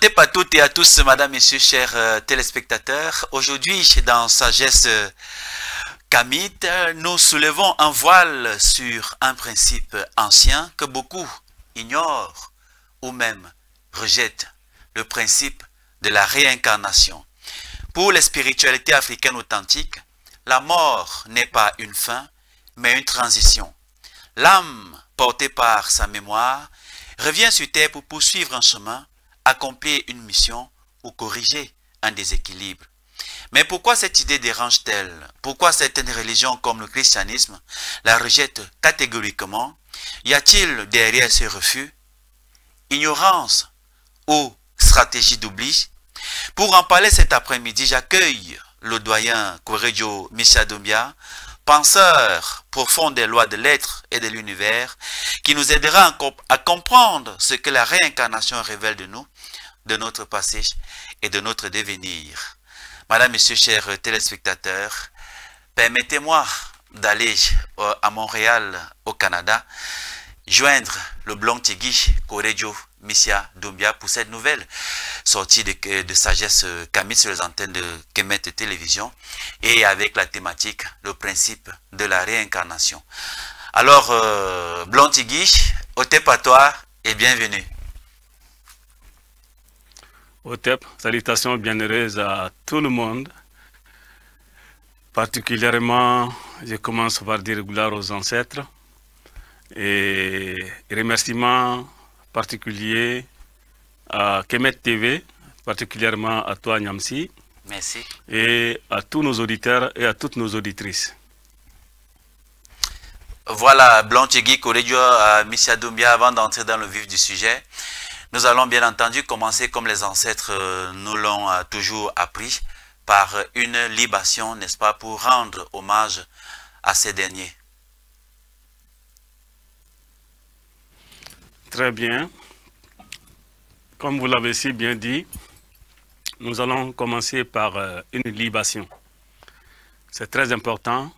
Otep à toutes et à tous, madame, messieurs, chers téléspectateurs. Aujourd'hui, dans Sagesse Kamit, nous soulevons un voile sur un principe ancien que beaucoup ignorent ou même rejettent, le principe de la réincarnation. Pour les spiritualités africaines authentiques, la mort n'est pas une fin, mais une transition. L'âme, portée par sa mémoire, revient sur terre pour poursuivre un chemin, accomplir une mission ou corriger un déséquilibre. Mais pourquoi cette idée dérange-t-elle? Pourquoi certaines religions comme le christianisme la rejettent catégoriquement? Y a-t-il derrière ce refus ignorance ou stratégie d'oubli? Pour en parler cet après-midi, j'accueille le doyen Korejo Mishadombia, penseur profond des lois de l'être et de l'univers, qui nous aidera à comprendre ce que la réincarnation révèle de nous, de notre passé et de notre devenir. Madame, Monsieur, chers téléspectateurs, permettez-moi d'aller à Montréal, au Canada, joindre le Blanc Tigui Korejo Mishadombia pour cette nouvelle sortie de Sagesse Kamit sur les antennes de Kemet Télévision et avec la thématique, le principe de la réincarnation. Alors, Blanc Tigui, Otep à toi et bienvenue. Otep, salutations bienheureuses à tout le monde. Particulièrement, je commence par dire gloire aux ancêtres et remerciements particuliers à Kemet TV, particulièrement à toi Nyamsi. Merci. Et à tous nos auditeurs et à toutes nos auditrices. Voilà, Blanc Tigui Korejo Mishadombia, avant d'entrer dans le vif du sujet, nous allons bien entendu commencer comme les ancêtres nous l'ont toujours appris, par une libation, n'est-ce pas, pour rendre hommage à ces derniers. Très bien. Comme vous l'avez si bien dit, nous allons commencer par une libation. C'est très important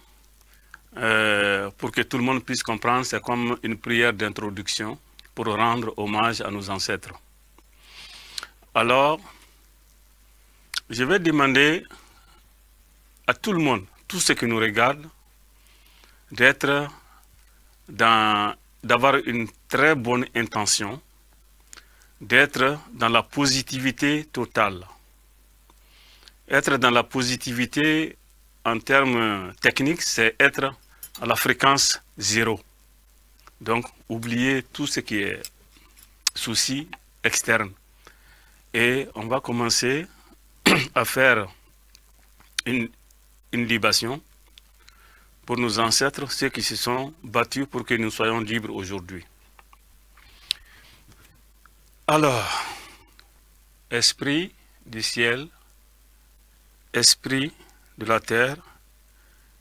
pour que tout le monde puisse comprendre. C'est comme une prière d'introduction pour rendre hommage à nos ancêtres. Alors, je vais demander à tout le monde, tous ceux qui nous regardent, d'avoir une très bonne intention, d'être dans la positivité totale. Être dans la positivité en termes techniques, c'est être à la fréquence 0. Donc, oubliez tout ce qui est souci externe. Et on va commencer à faire une libation pour nos ancêtres, ceux qui se sont battus pour que nous soyons libres aujourd'hui. Alors, esprit du ciel, esprit de la terre,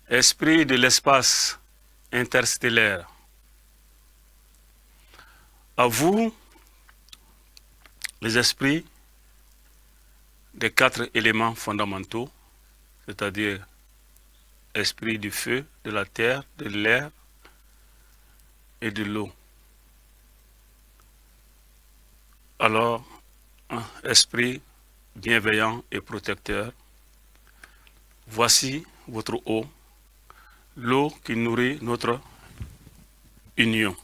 esprit de l'espace interstellaire, à vous, les esprits des 4 éléments fondamentaux, c'est-à-dire esprit du feu, de la terre, de l'air et de l'eau. Alors, un esprit bienveillant et protecteur, voici votre eau, l'eau qui nourrit notre union.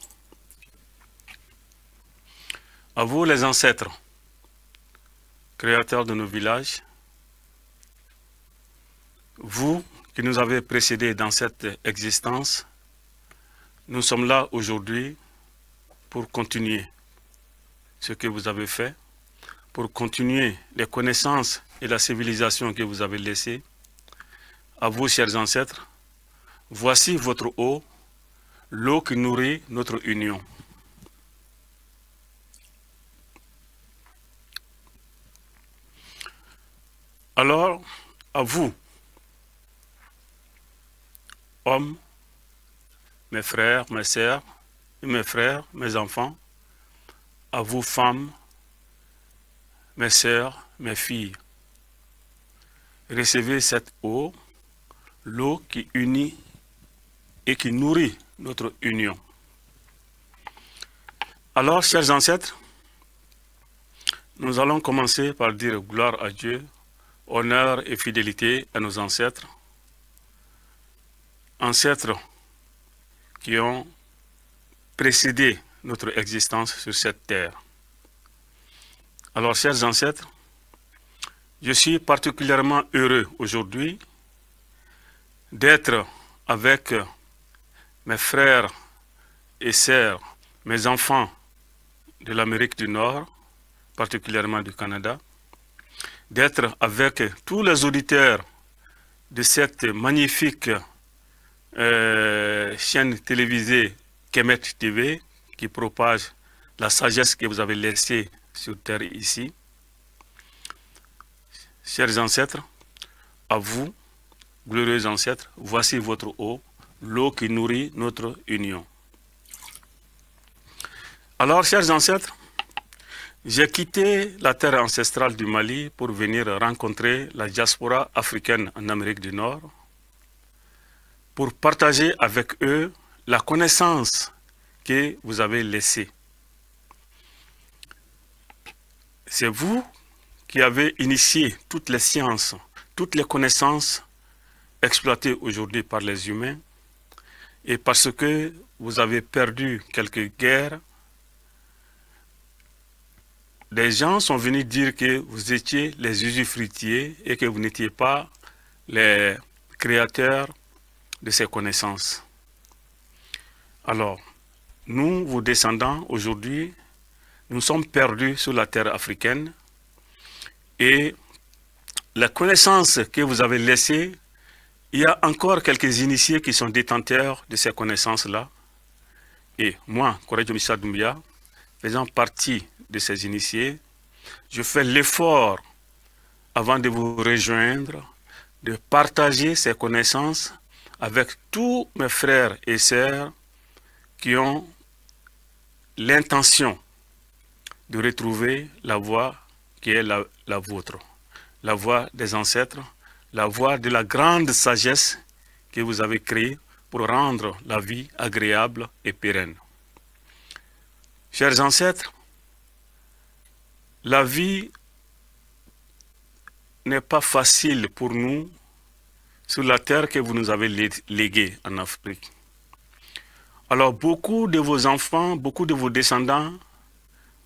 À vous les ancêtres, créateurs de nos villages, vous qui nous avez précédés dans cette existence, nous sommes là aujourd'hui pour continuer ce que vous avez fait, pour continuer les connaissances et la civilisation que vous avez laissées. À vous, chers ancêtres, voici votre eau, l'eau qui nourrit notre union. Alors, à vous, hommes, mes frères, mes sœurs, mes frères, mes enfants, à vous, femmes, mes sœurs, mes filles, recevez cette eau, l'eau qui unit et qui nourrit notre union. Alors, chers ancêtres, Nous allons commencer par dire gloire à Dieu, honneur et fidélité à nos ancêtres. Ancêtres qui ont précédé notre existence sur cette terre. Alors, chers ancêtres, je suis particulièrement heureux aujourd'hui d'être avec mes frères et sœurs, mes enfants de l'Amérique du Nord, particulièrement du Canada, d'être avec tous les auditeurs de cette magnifique chaîne télévisée Kemet TV qui propage la sagesse que vous avez laissée sur terre ici. Chers ancêtres, à vous, glorieux ancêtres, voici votre eau, l'eau qui nourrit notre union. Alors, chers ancêtres, j'ai quitté la terre ancestrale du Mali pour venir rencontrer la diaspora africaine en Amérique du Nord, pour partager avec eux la connaissance que vous avez laissée. C'est vous qui avez initié toutes les sciences, toutes les connaissances exploitées aujourd'hui par les humains, et parce que vous avez perdu quelques guerres, des gens sont venus dire que vous étiez les usufruitiers et que vous n'étiez pas les créateurs de ces connaissances. Alors, nous, vos descendants, aujourd'hui, nous sommes perdus sur la terre africaine et la connaissance que vous avez laissée, il y a encore quelques initiés qui sont détenteurs de ces connaissances-là. Et moi, Korejo Missa Doumbia, faisant partie de ces initiés, je fais l'effort, avant de vous rejoindre, de partager ces connaissances avec tous mes frères et sœurs qui ont l'intention de retrouver la voie qui est la vôtre, la voie des ancêtres, la voie de la grande sagesse que vous avez créée pour rendre la vie agréable et pérenne. Chers ancêtres, la vie n'est pas facile pour nous sur la terre que vous nous avez léguée en Afrique. Alors beaucoup de vos enfants, beaucoup de vos descendants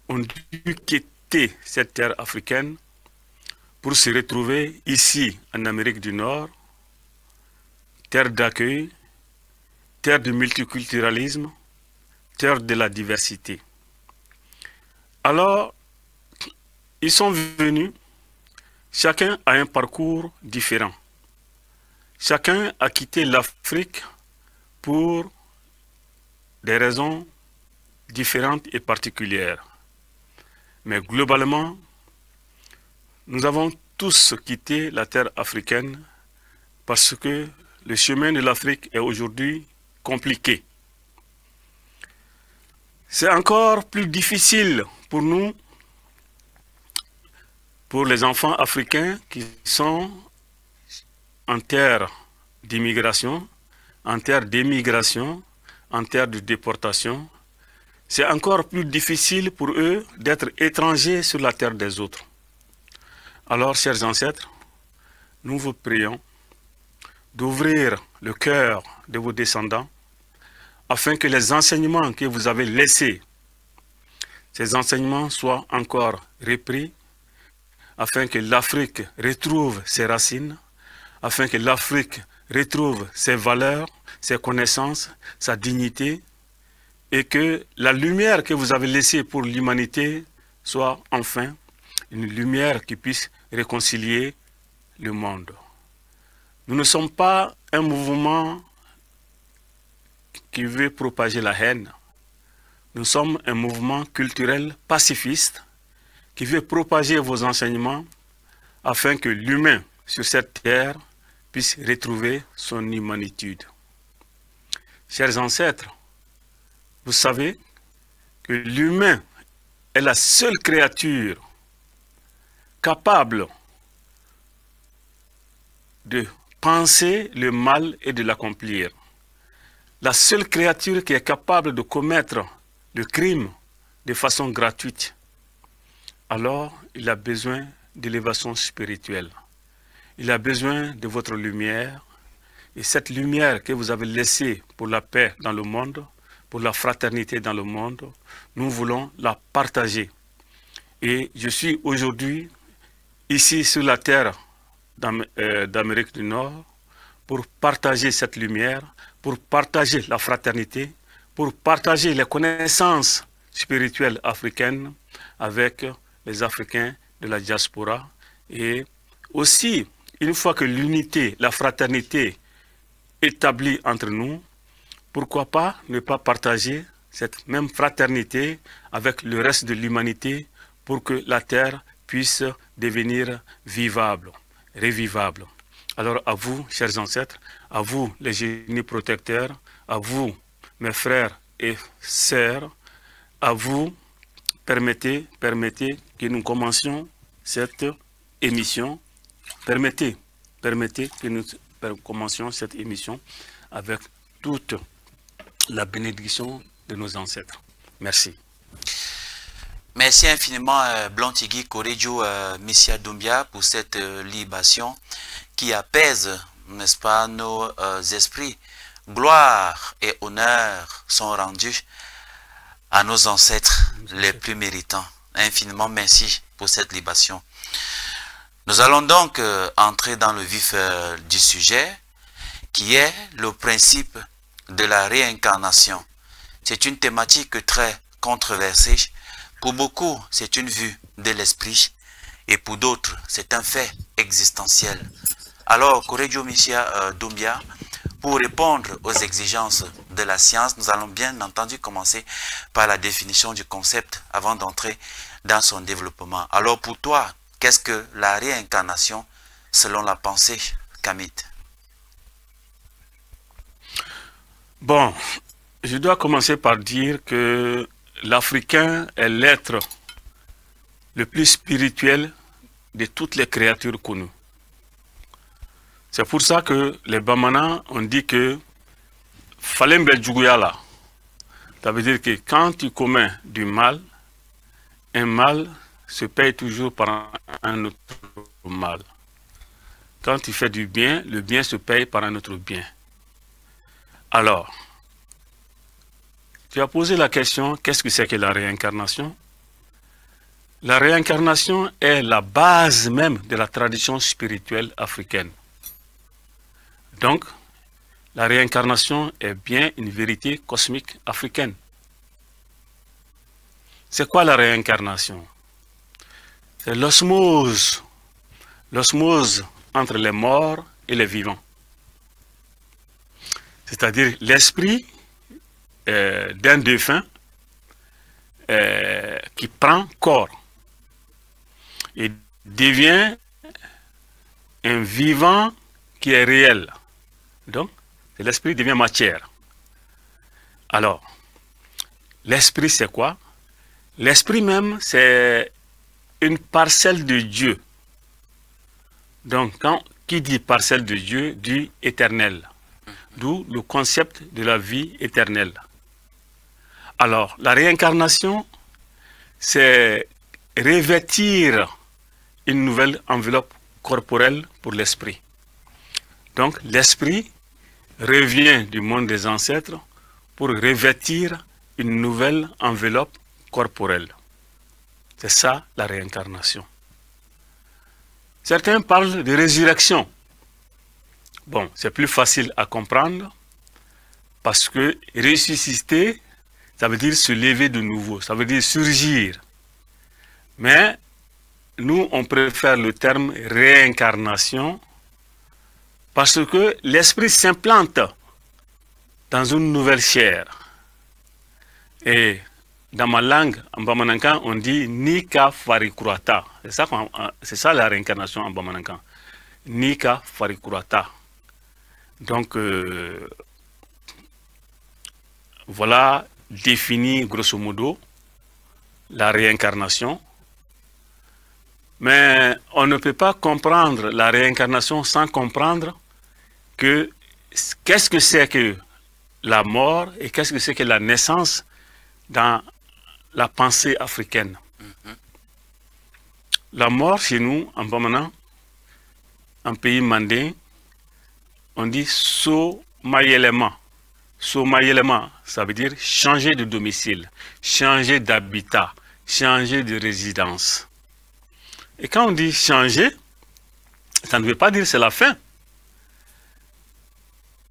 ont dû quitter cette terre africaine pour se retrouver ici en Amérique du Nord, terre d'accueil, terre du multiculturalisme, terre de la diversité. Alors, ils sont venus, chacun a un parcours différent. Chacun a quitté l'Afrique pour des raisons différentes et particulières. Mais globalement, nous avons tous quitté la terre africaine parce que le chemin de l'Afrique est aujourd'hui compliqué. C'est encore plus difficile pour nous, pour les enfants africains qui sont en terre d'immigration, en terre d'émigration, en terre de déportation. C'est encore plus difficile pour eux d'être étrangers sur la terre des autres. Alors, chers ancêtres, nous vous prions d'ouvrir le cœur de vos descendants afin que les enseignements que vous avez laissés, ces enseignements soient encore repris, afin que l'Afrique retrouve ses racines, afin que l'Afrique retrouve ses valeurs, ses connaissances, sa dignité, et que la lumière que vous avez laissée pour l'humanité soit enfin une lumière qui puisse réconcilier le monde. Nous ne sommes pas un mouvement qui veut propager la haine. Nous sommes un mouvement culturel pacifiste qui veut propager vos enseignements afin que l'humain sur cette terre puisse retrouver son humanitude. Chers ancêtres, vous savez que l'humain est la seule créature capable de penser le mal et de l'accomplir. La seule créature qui est capable de commettre le crime de façon gratuite. alors il a besoin d'élévation spirituelle. Il a besoin de votre lumière. Et cette lumière que vous avez laissée pour la paix dans le monde, pour la fraternité dans le monde, nous voulons la partager. Et je suis aujourd'hui ici sur la terre d'Amérique du Nord pour partager cette lumière, pour partager la fraternité, pour partager les connaissances spirituelles africaines avec les Africains de la diaspora. Et aussi, une fois que l'unité, la fraternité établie entre nous, pourquoi pas ne pas partager cette même fraternité avec le reste de l'humanité pour que la terre puisse devenir vivable, revivable. Alors à vous, chers ancêtres, à vous, les génies protecteurs, à vous, mes frères et sœurs, à vous, permettez que nous commencions cette émission. Permettez que nous commencions cette émission avec toute la bénédiction de nos ancêtres. Merci. Merci infiniment Blantigui Korejo Missia Doumbia pour cette libation qui apaise, n'est-ce pas, nos esprits. Gloire et honneur sont rendus à nos ancêtres les plus méritants. Infiniment merci pour cette libation. Nous allons donc entrer dans le vif du sujet qui est le principe de la réincarnation. C'est une thématique très controversée. Pour beaucoup, c'est une vue de l'esprit et pour d'autres, c'est un fait existentiel. Alors, Korejo Missia Doumbia, pour répondre aux exigences de la science, nous allons bien entendu commencer par la définition du concept avant d'entrer dans son développement. Alors pour toi, qu'est-ce que la réincarnation selon la pensée Kamit? Bon, je dois commencer par dire que l'Africain est l'être le plus spirituel de toutes les créatures connues. C'est pour ça que les Bamana ont dit que Falembe Djouguyala, ça veut dire que quand tu commets du mal, un mal se paye toujours par un autre mal. Quand tu fais du bien, le bien se paye par un autre bien. Alors, tu as posé la question, qu'est-ce que c'est que la réincarnation? La réincarnation est la base même de la tradition spirituelle africaine. Donc, la réincarnation est bien une vérité cosmique africaine. C'est quoi la réincarnation? C'est l'osmose entre les morts et les vivants. C'est-à-dire l'esprit d'un défunt qui prend corps et devient un vivant qui est réel. Donc, l'esprit devient matière. Alors, l'esprit c'est quoi? L'esprit même, c'est une parcelle de Dieu. Donc, qui dit parcelle de Dieu, dit éternel. D'où le concept de la vie éternelle. Alors, la réincarnation, c'est revêtir une nouvelle enveloppe corporelle pour l'esprit. Donc, l'esprit revient du monde des ancêtres pour revêtir une nouvelle enveloppe corporelle. C'est ça, la réincarnation. Certains parlent de résurrection. Bon, c'est plus facile à comprendre parce que ressusciter, ça veut dire se lever de nouveau, ça veut dire surgir. Mais nous, on préfère le terme réincarnation parce que l'esprit s'implante dans une nouvelle chair. Et dans ma langue, en bamanankan, on dit Nika Farikurata. C'est ça la réincarnation en bamanankan. Nika Farikurata. Donc, voilà défini grosso modo la réincarnation. Mais on ne peut pas comprendre la réincarnation sans comprendre que qu'est-ce que c'est que la mort et qu'est-ce que c'est que la naissance dans la pensée africaine. La mort chez nous, en Bamana, en pays mandin, on dit Somayelema. Somayelema, ça veut dire changer de domicile, changer d'habitat, changer de résidence. Et quand on dit changer, ça ne veut pas dire c'est la fin.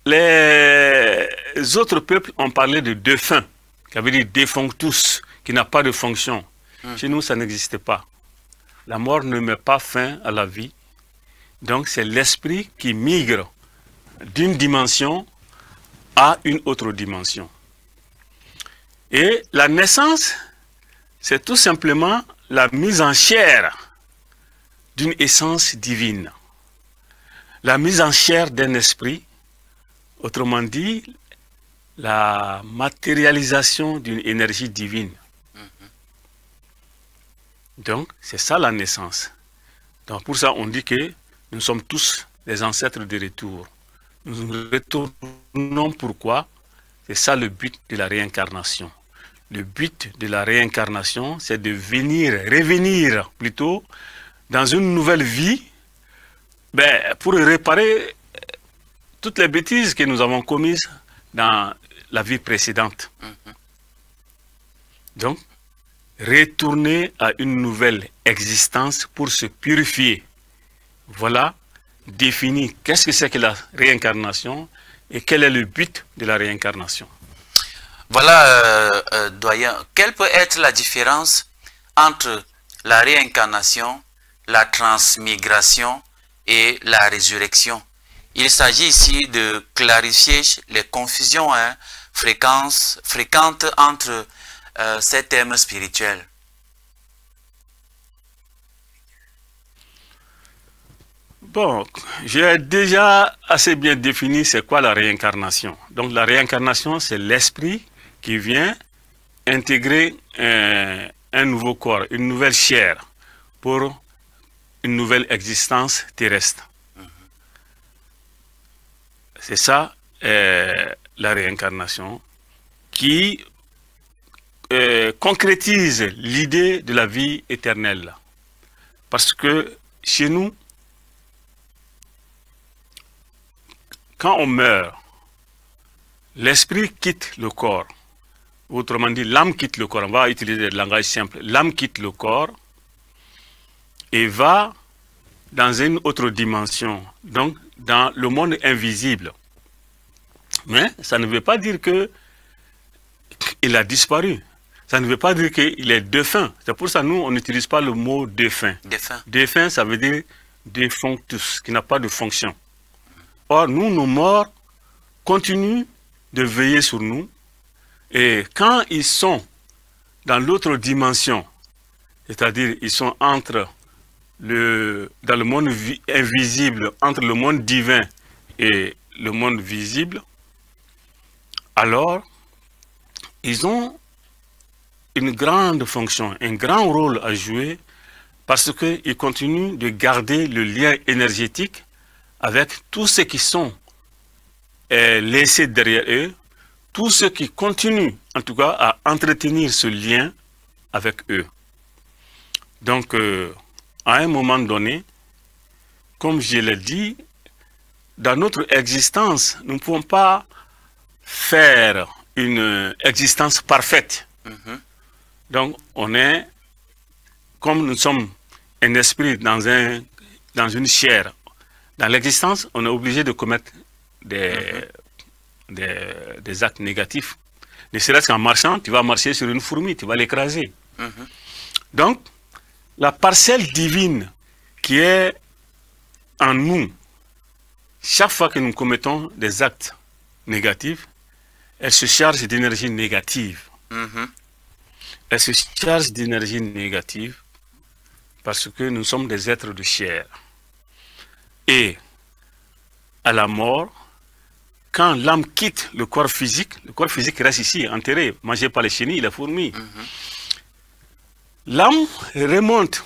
Les autres peuples ont parlé de défunt, qui veut dire défunctus, qui n'a pas de fonction. Chez nous, ça n'existe pas. La mort ne met pas fin à la vie. Donc, c'est l'esprit qui migre d'une dimension à une autre dimension. Et la naissance, c'est tout simplement la mise en chair d'une essence divine. La mise en chair d'un esprit, autrement dit, la matérialisation d'une énergie divine. Donc, c'est ça la naissance. Donc, pour ça, on dit que nous sommes tous les ancêtres de retour. Nous nous retournons pourquoi? C'est ça le but de la réincarnation. Le but de la réincarnation, c'est de revenir plutôt, dans une nouvelle vie, pour réparer toutes les bêtises que nous avons commises dans la vie précédente. Donc, retourner à une nouvelle existence pour se purifier. Voilà défini qu'est-ce que c'est que la réincarnation et quel est le but de la réincarnation. Voilà, doyen, quelle peut être la différence entre la réincarnation, la transmigration et la résurrection? Il s'agit ici de clarifier les confusions fréquentes entre ces thèmes spirituels. Bon, j'ai déjà assez bien défini c'est quoi la réincarnation. Donc la réincarnation, c'est l'esprit qui vient intégrer un nouveau corps, une nouvelle chair pour une nouvelle existence terrestre. C'est ça la réincarnation qui concrétise l'idée de la vie éternelle. Parce que chez nous, quand on meurt, l'esprit quitte le corps. Autrement dit, l'âme quitte le corps. On va utiliser le langage simple. L'âme quitte le corps et va dans une autre dimension, donc dans le monde invisible. Mais ça ne veut pas dire qu'il a disparu. Ça ne veut pas dire qu'il est défunt. C'est pour ça que nous, on n'utilise pas le mot défunt. Défunt, ça veut dire défunctus, qui n'a pas de fonction. Or, nous, nos morts continuent de veiller sur nous. Et quand ils sont dans l'autre dimension, c'est-à-dire ils sont dans le monde invisible, entre le monde divin et le monde visible, alors ils ont une grande fonction, un grand rôle à jouer parce qu'ils continuent de garder le lien énergétique avec tous ceux qui sont laissés derrière eux, tous ceux qui continuent en tout cas à entretenir ce lien avec eux. Donc, à un moment donné, comme je l'ai dit, dans notre existence, nous ne pouvons pas faire une existence parfaite. Donc, on est, comme nous sommes un esprit dans une chair, dans l'existence, on est obligé de commettre des actes négatifs. Ne serait-ce qu'en marchant, tu vas marcher sur une fourmi, tu vas l'écraser. Donc, la parcelle divine qui est en nous, chaque fois que nous commettons des actes négatifs, elle se charge d'énergie négative. Elle se charge d'énergie négative parce que nous sommes des êtres de chair. Et à la mort, quand l'âme quitte le corps physique reste ici, enterré, mangé par les chenilles, les fourmis. L'âme remonte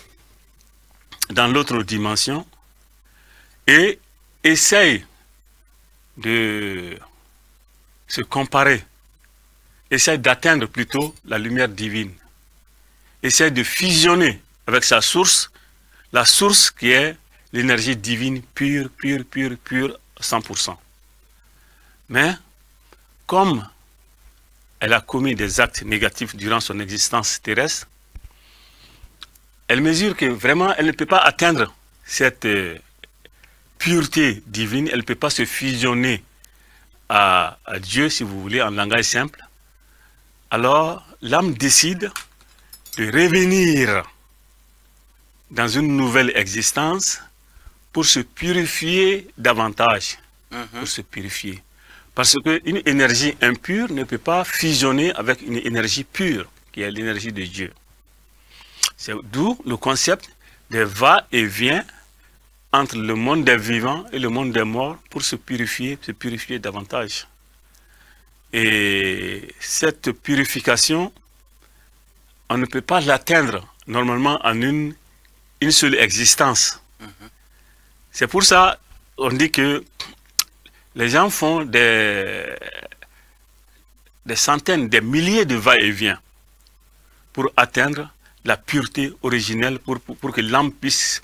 dans l'autre dimension et essaye de se comparer, essaye d'atteindre plutôt la lumière divine, essaye de fusionner avec sa source la source qui est l'énergie divine pure, pure, pure, pure, 100%. Mais comme elle a commis des actes négatifs durant son existence terrestre, elle mesure que vraiment elle ne peut pas atteindre cette pureté divine, elle ne peut pas se fusionner à Dieu, si vous voulez, en langage simple. Alors l'âme décide de revenir dans une nouvelle existence pour se purifier davantage, pour se purifier. Parce qu'une énergie impure ne peut pas fusionner avec une énergie pure, qui est l'énergie de Dieu. C'est d'où le concept de va-et-vient entre le monde des vivants et le monde des morts pour se purifier davantage. Et cette purification, on ne peut pas l'atteindre normalement en une seule existence. C'est pour ça qu'on dit que les gens font des centaines, des milliers de va-et-vient pour atteindre la pureté originelle, pour que l'âme puisse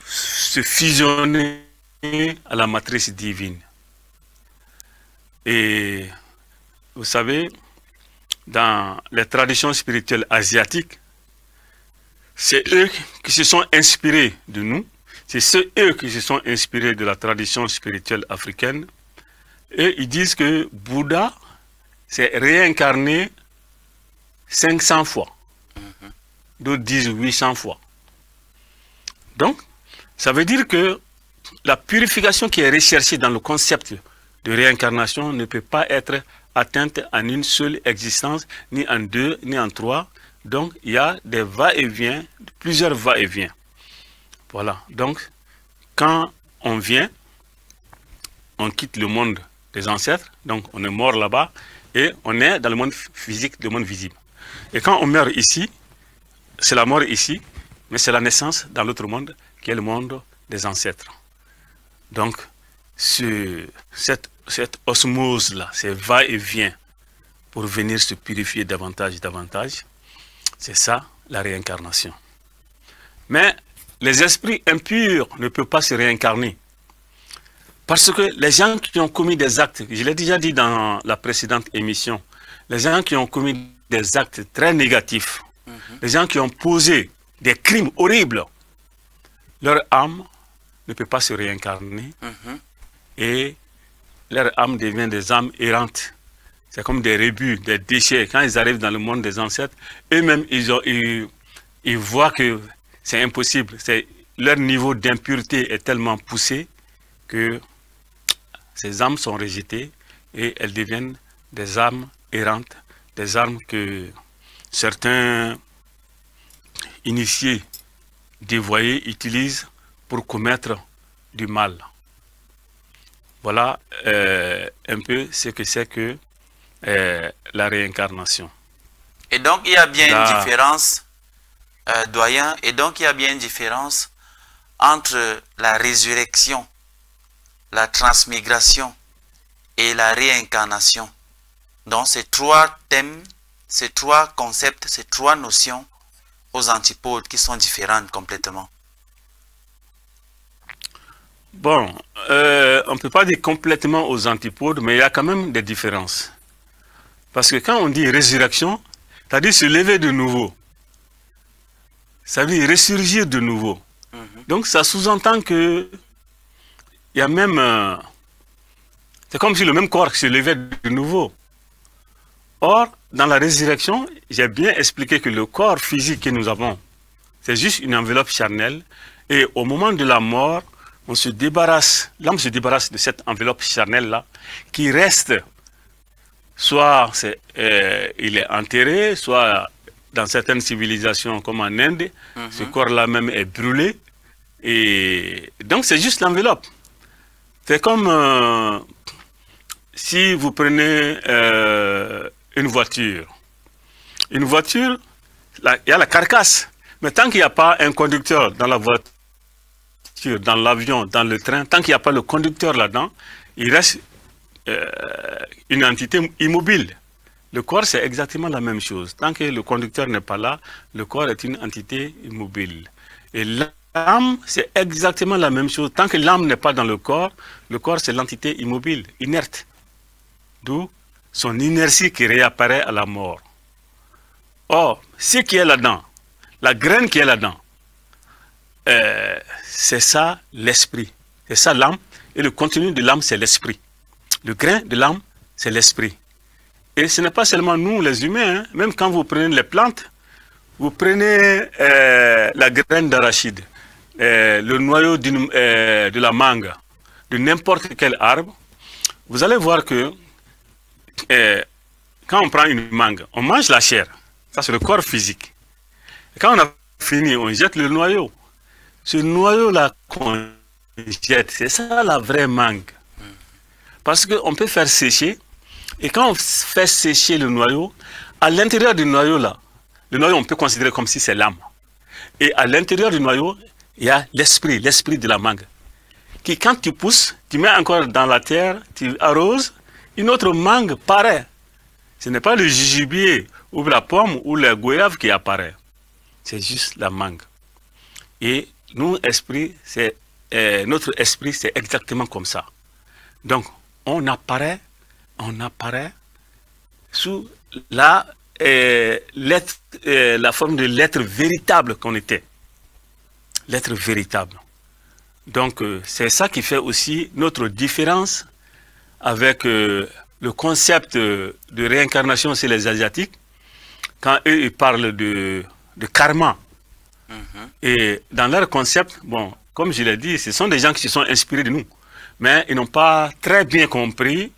se fusionner à la matrice divine. Et vous savez, dans les traditions spirituelles asiatiques, c'est eux qui se sont inspirés de nous, c'est eux qui se sont inspirés de la tradition spirituelle africaine. Et ils disent que Bouddha s'est réincarné 500 fois. D'autres disent 800 fois. Donc, ça veut dire que la purification qui est recherchée dans le concept de réincarnation ne peut pas être atteinte en une seule existence, ni en deux, ni en trois. Donc, il y a des va-et-vient, plusieurs va-et-vient. Voilà. Donc, quand on vient, on quitte le monde des ancêtres, donc on est mort là-bas, et on est dans le monde physique, le monde visible. Et quand on meurt ici, c'est la mort ici, mais c'est la naissance dans l'autre monde, qui est le monde des ancêtres. Donc, cette osmose-là, c'est va-et-vient pour venir se purifier davantage, davantage, c'est ça la réincarnation. Mais les esprits impurs ne peuvent pas se réincarner. Parce que les gens qui ont commis des actes, je l'ai déjà dit dans la précédente émission, les gens qui ont commis des actes très négatifs, les gens qui ont posé des crimes horribles, leur âme ne peut pas se réincarner et leur âme devient des âmes errantes. C'est comme des rébus, des déchets. Quand ils arrivent dans le monde des ancêtres, eux-mêmes, ils voient que c'est impossible. Leur niveau d'impureté est tellement poussé que ces âmes sont rejetées et elles deviennent des âmes errantes, des âmes que certains initiés, dévoyés utilisent pour commettre du mal. Voilà un peu ce que c'est que la réincarnation. Et donc il y a bien une différence, doyen, et donc il y a bien une différence entre la résurrection, la transmigration et la réincarnation. Donc ces trois thèmes, ces trois concepts, ces trois notions aux antipodes qui sont différentes complètement. Bon, on ne peut pas dire complètement aux antipodes, mais il y a quand même des différences. Parce que quand on dit résurrection, c'est-à-dire se lever de nouveau. Ça veut dire ressurgir de nouveau. Donc ça sous-entend que il y a même... c'est comme si le même corps se levait de nouveau. Or, dans la résurrection, j'ai bien expliqué que le corps physique que nous avons, c'est juste une enveloppe charnelle. Et au moment de la mort, on se débarrasse, l'âme se débarrasse de cette enveloppe charnelle-là, qui reste, soit il est enterré, soit dans certaines civilisations comme en Inde, ce corps-là même est brûlé. Et donc c'est juste l'enveloppe. C'est comme si vous prenez une voiture. Une voiture, il y a la carcasse. Mais tant qu'il n'y a pas un conducteur dans la voiture, dans l'avion, dans le train, tant qu'il n'y a pas le conducteur là-dedans, il reste une entité immobile. Le corps, c'est exactement la même chose. Tant que le conducteur n'est pas là, le corps est une entité immobile. Et l'âme, c'est exactement la même chose. Tant que l'âme n'est pas dans le corps c'est l'entité immobile, inerte. D'où son inertie qui réapparaît à la mort. Or, ce qui est là-dedans, la graine qui est là-dedans, c'est ça l'esprit. C'est ça l'âme. Et le contenu de l'âme, c'est l'esprit. Le grain de l'âme, c'est l'esprit. Et ce n'est pas seulement nous, les humains. Hein. Même quand vous prenez les plantes, vous prenez la graine d'arachide, le noyau de la mangue, de n'importe quel arbre, vous allez voir que quand on prend une mangue, on mange la chair. Ça, c'est le corps physique. Et quand on a fini, on jette le noyau. Ce noyau-là qu'on jette, c'est ça la vraie mangue. Parce qu'on peut faire sécher, et quand on fait sécher le noyau, à l'intérieur du noyau là, le noyau on peut considérer comme si c'est l'âme. Et à l'intérieur du noyau, il y a l'esprit de la mangue. Qui quand tu pousses, tu mets encore dans la terre, tu arroses, une autre mangue paraît. Ce n'est pas le jujubier ou la pomme ou la goyave qui apparaît. C'est juste la mangue. Et nous, notre esprit, c'est exactement comme ça. Donc, on apparaît sous la forme de l'être véritable qu'on était. L'être véritable. Donc, c'est ça qui fait aussi notre différence avec le concept de réincarnation chez les Asiatiques. Quand eux, ils parlent de karma. Et dans leur concept, bon, comme je l'ai dit, ce sont des gens qui se sont inspirés de nous. Mais ils n'ont pas très bien compris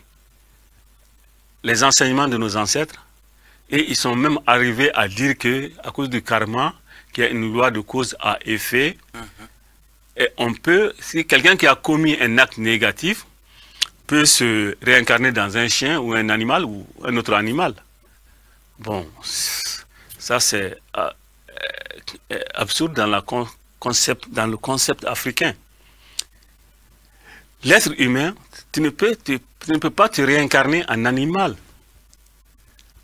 les enseignements de nos ancêtres. Et ils sont même arrivés à dire que, à cause du karma, qu'il y a une loi de cause à effet, et on peut, si quelqu'un qui a commis un acte négatif, peut se réincarner dans un chien ou un animal ou un autre animal. Bon, ça c'est absurde dans le concept africain. L'être humain, tu ne peux pas te réincarner en animal.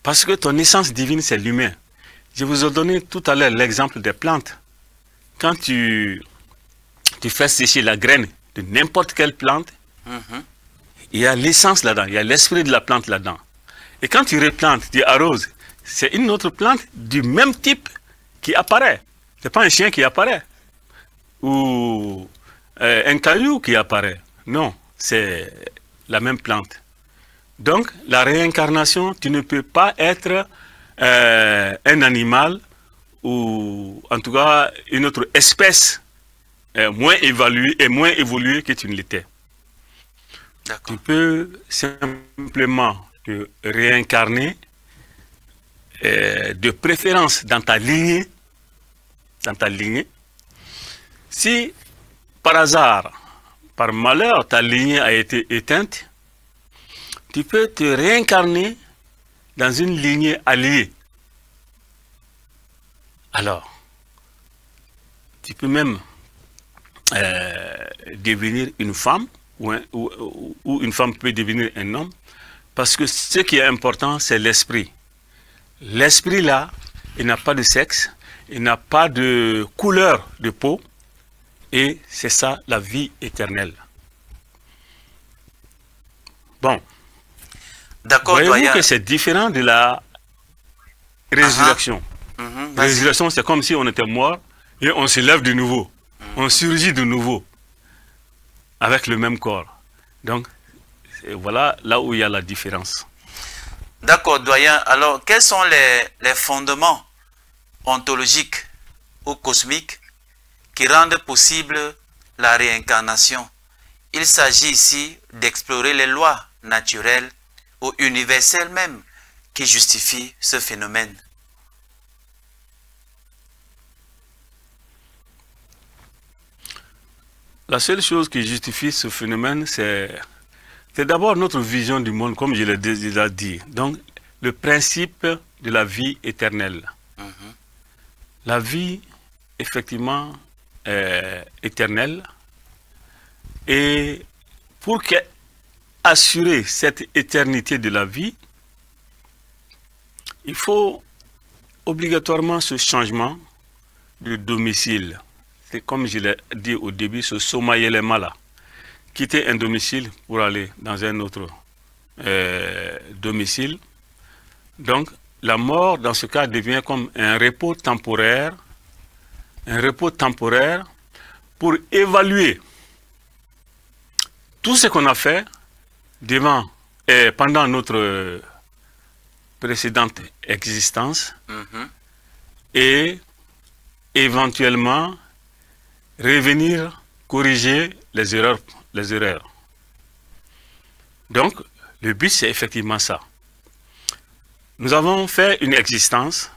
Parce que ton essence divine, c'est l'humain. Je vous ai donné tout à l'heure l'exemple des plantes. Quand tu fais sécher la graine de n'importe quelle plante, il y a l'essence là-dedans, il y a l'esprit de la plante là-dedans. Et quand tu replantes, tu arroses, c'est une autre plante du même type qui apparaît. Ce n'est pas un chien qui apparaît. Ou un caillou qui apparaît. Non, c'est la même plante. Donc, la réincarnation, tu ne peux pas être un animal ou en tout cas une autre espèce moins évoluée que tu ne l'étais. Tu peux simplement te réincarner de préférence dans ta lignée. Si par hasard, par malheur, ta lignée a été éteinte, tu peux te réincarner dans une lignée alliée. Alors, tu peux même devenir une femme, ou une femme peut devenir un homme, parce que ce qui est important, c'est l'esprit. L'esprit là, il n'a pas de sexe, il n'a pas de couleur de peau, et c'est ça la vie éternelle. Bon. D'accord, voyez-vous que c'est différent de la résurrection. La résurrection, c'est comme si on était mort et on se lève de nouveau. On surgit de nouveau avec le même corps. Donc, voilà là où il y a la différence. D'accord, doyen. Alors, quels sont les fondements ontologiques ou cosmiques qui rendent possible la réincarnation? Il s'agit ici d'explorer les lois naturelles ou universelles même qui justifient ce phénomène. La seule chose qui justifie ce phénomène, c'est d'abord notre vision du monde, comme je l'ai déjà dit. Donc, le principe de la vie éternelle. La vie, effectivement, est éternelle. Et pour assurer cette éternité de la vie, il faut obligatoirement ce changement de domicile. comme je l'ai dit au début, ce Somayelema-là, quitter un domicile pour aller dans un autre domicile. Donc, la mort, dans ce cas, devient comme un repos temporaire pour évaluer tout ce qu'on a fait devant et pendant notre précédente existence et éventuellement revenir corriger les erreurs. Donc, le but, c'est effectivement ça. Nous avons fait une existence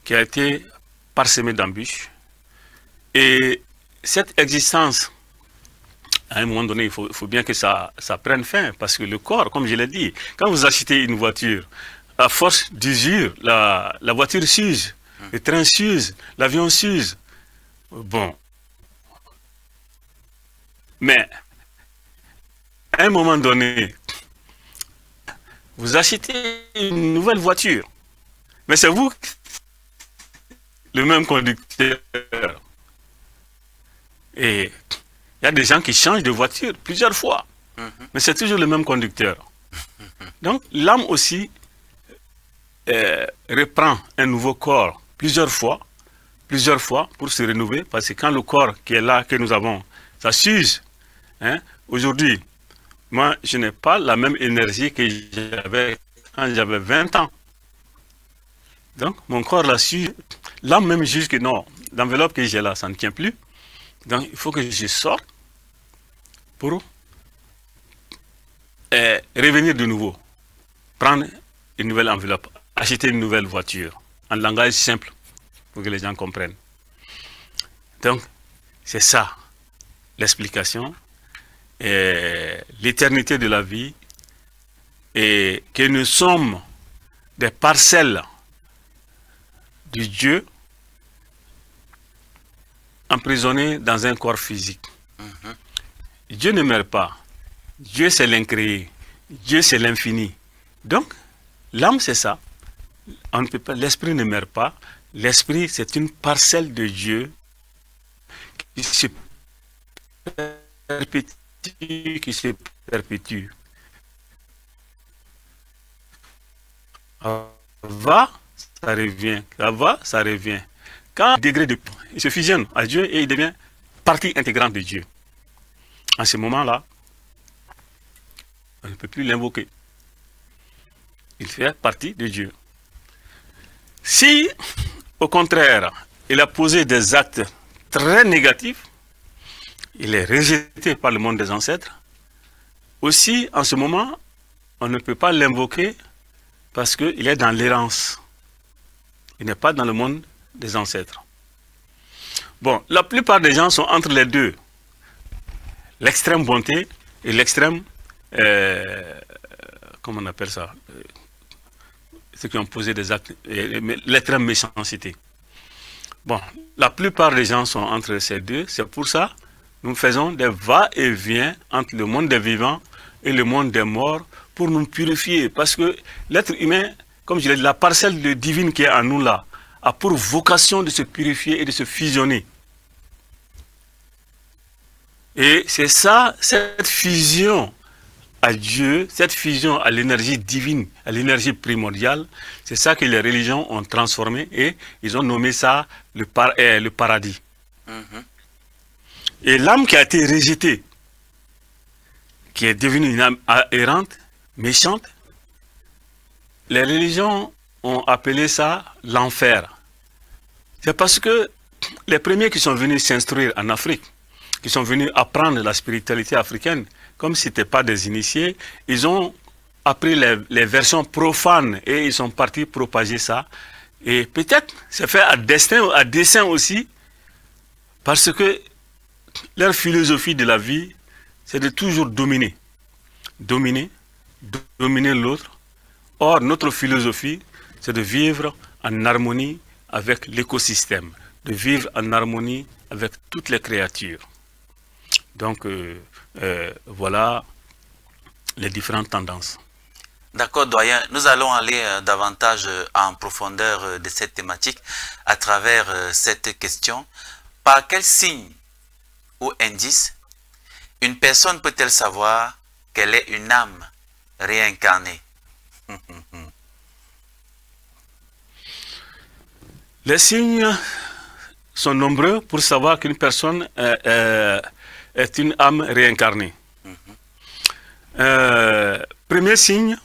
qui a été parsemée d'embûches. Et cette existence, à un moment donné, il faut bien que ça prenne fin. Parce que le corps, comme je l'ai dit, quand vous achetez une voiture, à force d'usure, la voiture s'use, le train s'use, l'avion s'use. Bon. Mais, à un moment donné, vous achetez une nouvelle voiture. Mais c'est vous, le même conducteur. Et il y a des gens qui changent de voiture plusieurs fois. Mais c'est toujours le même conducteur. Donc, l'âme aussi reprend un nouveau corps plusieurs fois pour se renouveler. Parce que quand le corps qui est là, que nous avons, ça s'use. Hein? Aujourd'hui, moi, je n'ai pas la même énergie que j'avais quand j'avais 20 ans. Donc, mon corps là s'use. L'âme même juge que non, l'enveloppe que j'ai là, ça ne tient plus. Donc, il faut que je sorte pour revenir de nouveau. Prendre une nouvelle enveloppe, acheter une nouvelle voiture. En langage simple, pour que les gens comprennent. Donc, c'est ça, l'explication. L'éternité de la vie et que nous sommes des parcelles du Dieu emprisonnés dans un corps physique. Dieu ne meurt pas. Dieu c'est l'incréé. Dieu c'est l'infini. Donc, l'âme c'est ça. On ne peut pas, l'esprit ne meurt pas. L'esprit c'est une parcelle de Dieu qui se perpétue, va, ça revient, ça va, ça revient. Quand le degré de il se fusionne à Dieu et il devient partie intégrante de Dieu. En ce moment-là, on ne peut plus l'invoquer. Il fait partie de Dieu. Si, au contraire, il a posé des actes très négatifs, il est rejeté par le monde des ancêtres. Aussi, en ce moment, on ne peut pas l'invoquer parce qu'il est dans l'errance. Il n'est pas dans le monde des ancêtres. Bon, la plupart des gens sont entre les deux. L'extrême bonté et l'extrême, comment on appelle ça, ceux qui ont posé des actes, l'extrême méchanceté. Bon, la plupart des gens sont entre ces deux. C'est pour ça que nous faisons des va-et-vient entre le monde des vivants et le monde des morts pour nous purifier. Parce que l'être humain, comme je l'ai dit, la parcelle divine qui est en nous là, a pour vocation de se purifier et de se fusionner. Et c'est ça, cette fusion à Dieu, cette fusion à l'énergie divine, à l'énergie primordiale, c'est ça que les religions ont transformé et ils ont nommé ça le paradis. Et l'âme qui a été rejetée, qui est devenue une âme errante, méchante, les religions ont appelé ça l'enfer. C'est parce que les premiers qui sont venus s'instruire en Afrique, qui sont venus apprendre la spiritualité africaine, comme ce n'étaient pas des initiés, ils ont appris les versions profanes et ils sont partis propager ça. Et peut-être c'est fait à dessein aussi, parce que leur philosophie de la vie, c'est de toujours dominer. Dominer l'autre. Or, notre philosophie, c'est de vivre en harmonie avec l'écosystème, de vivre en harmonie avec toutes les créatures. Donc, voilà les différentes tendances. D'accord, doyen. Nous allons aller davantage en profondeur de cette thématique à travers cette question. par quel signe ou indice une personne peut-elle savoir qu'elle est une âme réincarnée? Les signes sont nombreux pour savoir qu'une personne est une âme réincarnée. Premier signe,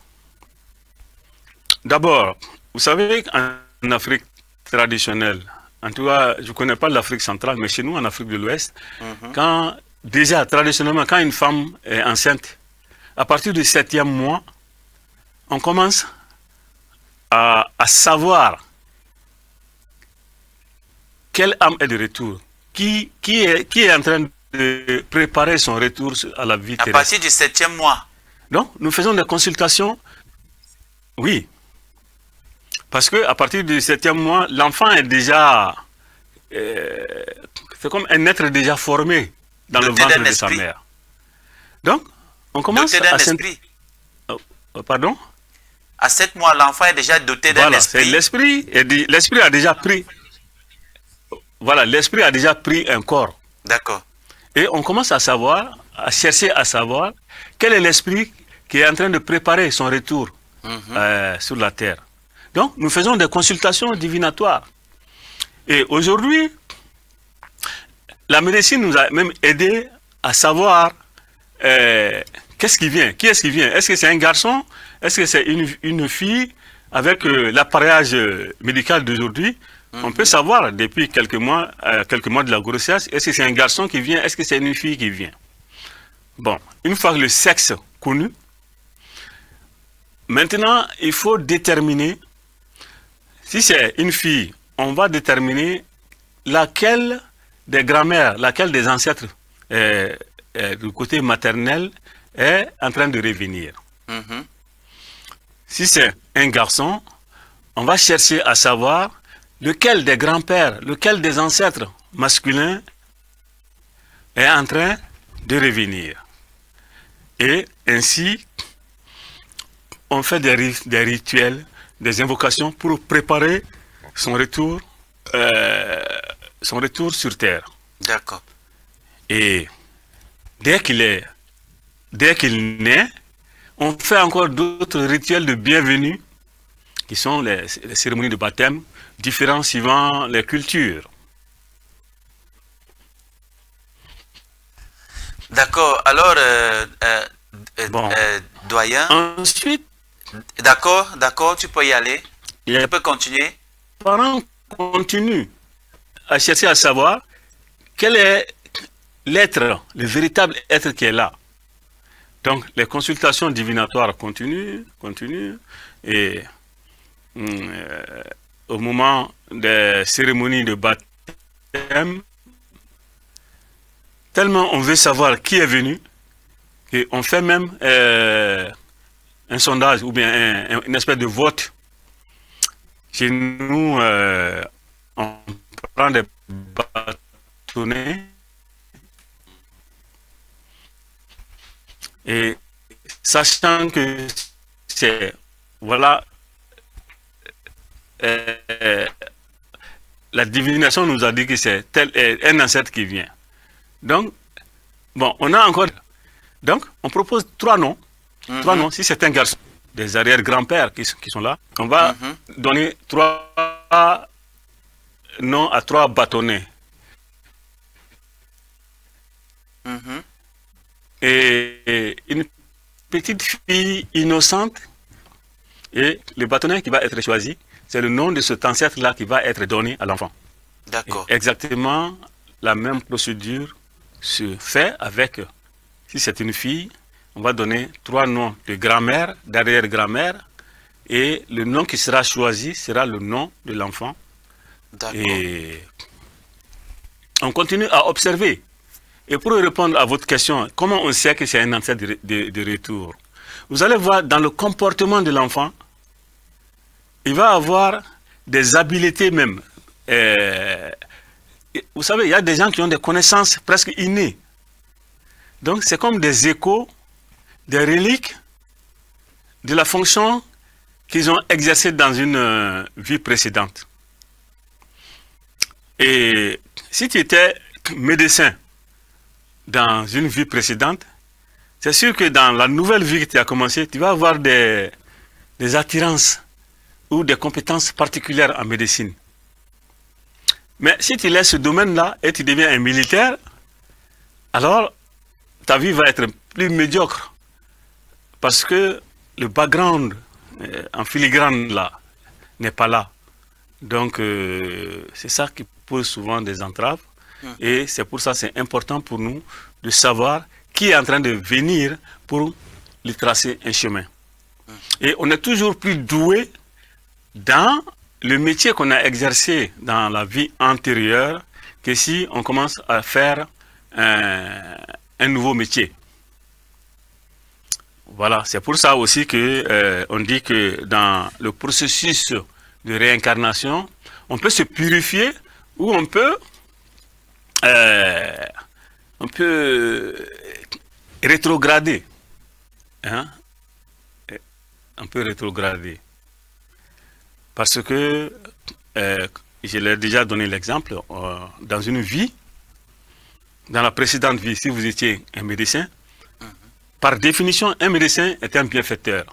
d'abord, vous savez qu'en Afrique traditionnelle, en tout cas, je ne connais pas l'Afrique centrale, mais chez nous, en Afrique de l'Ouest, déjà, traditionnellement, quand une femme est enceinte, à partir du 7e mois, on commence à savoir quelle âme est de retour, qui est en train de préparer son retour à la vie terrestre. À partir du 7e mois. Donc, nous faisons des consultations, oui, parce qu'à partir du 7e mois, l'enfant est déjà, c'est comme un être déjà formé dans le ventre de sa mère. Donc, on commence à... Pardon? À 7 mois, l'enfant est déjà doté d'un esprit. L'esprit a déjà pris... Voilà, l'esprit a déjà pris un corps. D'accord. Et on commence à savoir, à chercher à savoir quel est l'esprit qui est en train de préparer son retour sur la terre. Donc, nous faisons des consultations divinatoires. Et aujourd'hui, la médecine nous a même aidé à savoir qu'est-ce qui vient, qui est-ce qui vient. Est-ce que c'est un garçon? Est-ce que c'est une fille? Avec l'appareillage médical d'aujourd'hui, on peut savoir depuis quelques mois de la grossesse, est-ce que c'est un garçon qui vient, est-ce que c'est une fille qui vient. Bon, une fois que le sexe connu, maintenant, il faut déterminer, si c'est une fille, on va déterminer laquelle des grands-mères, laquelle des ancêtres du côté maternel est en train de revenir. Si c'est un garçon, on va chercher à savoir lequel des grands-pères, lequel des ancêtres masculins est en train de revenir. Et ainsi, on fait des rituels, des invocations pour préparer son retour sur Terre. D'accord. Et dès qu'il naît, on fait encore d'autres rituels de bienvenue, qui sont les cérémonies de baptême, différents suivant les cultures. D'accord. Alors, doyen. Ensuite, d'accord, tu peux y aller. Tu peux continuer. Les parents continuent à chercher à savoir quel est l'être, le véritable être qui est là. Donc, les consultations divinatoires continuent, et au moment des cérémonies de baptême, tellement on veut savoir qui est venu, et on fait même un sondage ou bien une espèce de vote. Chez nous, on prend des bâtonnets et sachant que c'est, voilà, la divination nous a dit que c'est un ancêtre qui vient. Donc, bon, on a encore... Donc, on propose 3 noms. 3 noms, si c'est un garçon, des arrière-grands-pères qui sont là, on va donner 3 noms à 3 bâtonnets. Et une petite fille innocente, et le bâtonnet qui va être choisi, c'est le nom de cet ancêtre-là qui va être donné à l'enfant. D'accord. Exactement la même procédure se fait avec, si c'est une fille, on va donner 3 noms de grand-mère, d'arrière-grand-mère, et le nom qui sera choisi sera le nom de l'enfant. Et on continue à observer. Et pour répondre à votre question, comment on sait que c'est un ancêtre de retour? Vous allez voir dans le comportement de l'enfant, il va avoir des habiletés même. Vous savez, il y a des gens qui ont des connaissances presque innées. Donc c'est comme des échos, des reliques de la fonction qu'ils ont exercée dans une vie précédente. Et si tu étais médecin dans une vie précédente, c'est sûr que dans la nouvelle vie que tu as commencé, tu vas avoir des attirances ou des compétences particulières en médecine. Mais si tu laisses ce domaine-là et tu deviens un militaire, alors ta vie va être plus médiocre. Parce que le background en filigrane là n'est pas là. Donc c'est ça qui pose souvent des entraves. Et c'est pour ça que c'est important pour nous de savoir qui est en train de venir pour lui tracer un chemin. Et on est toujours plus doué dans le métier qu'on a exercé dans la vie antérieure que si on commence à faire un nouveau métier. Voilà, c'est pour ça aussi que on dit que dans le processus de réincarnation, on peut se purifier ou on peut rétrograder. Hein? On peut rétrograder. Parce que, je l'ai déjà donné l'exemple, dans une vie, dans la précédente vie, si vous étiez un médecin, par définition, un médecin est un bienfaiteur.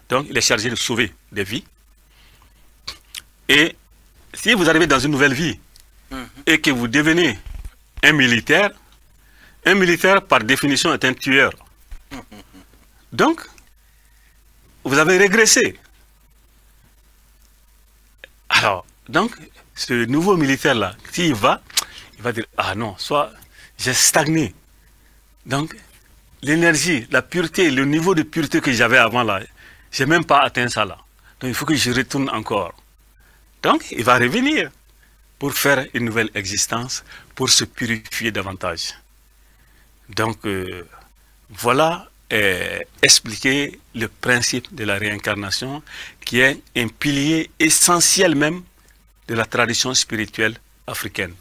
Donc, il est chargé de sauver des vies. Et si vous arrivez dans une nouvelle vie et que vous devenez un militaire, par définition, est un tueur. Donc, vous avez régressé. Alors, donc, ce nouveau militaire-là, s'il va, il va dire, ah non, soit j'ai stagné. Donc, l'énergie, la pureté, le niveau de pureté que j'avais avant là, je n'ai même pas atteint ça là. Donc, il faut que je retourne encore. Donc, il va revenir pour faire une nouvelle existence, pour se purifier davantage. Donc, voilà expliquer le principe de la réincarnation, qui est un pilier essentiel même de la tradition spirituelle africaine.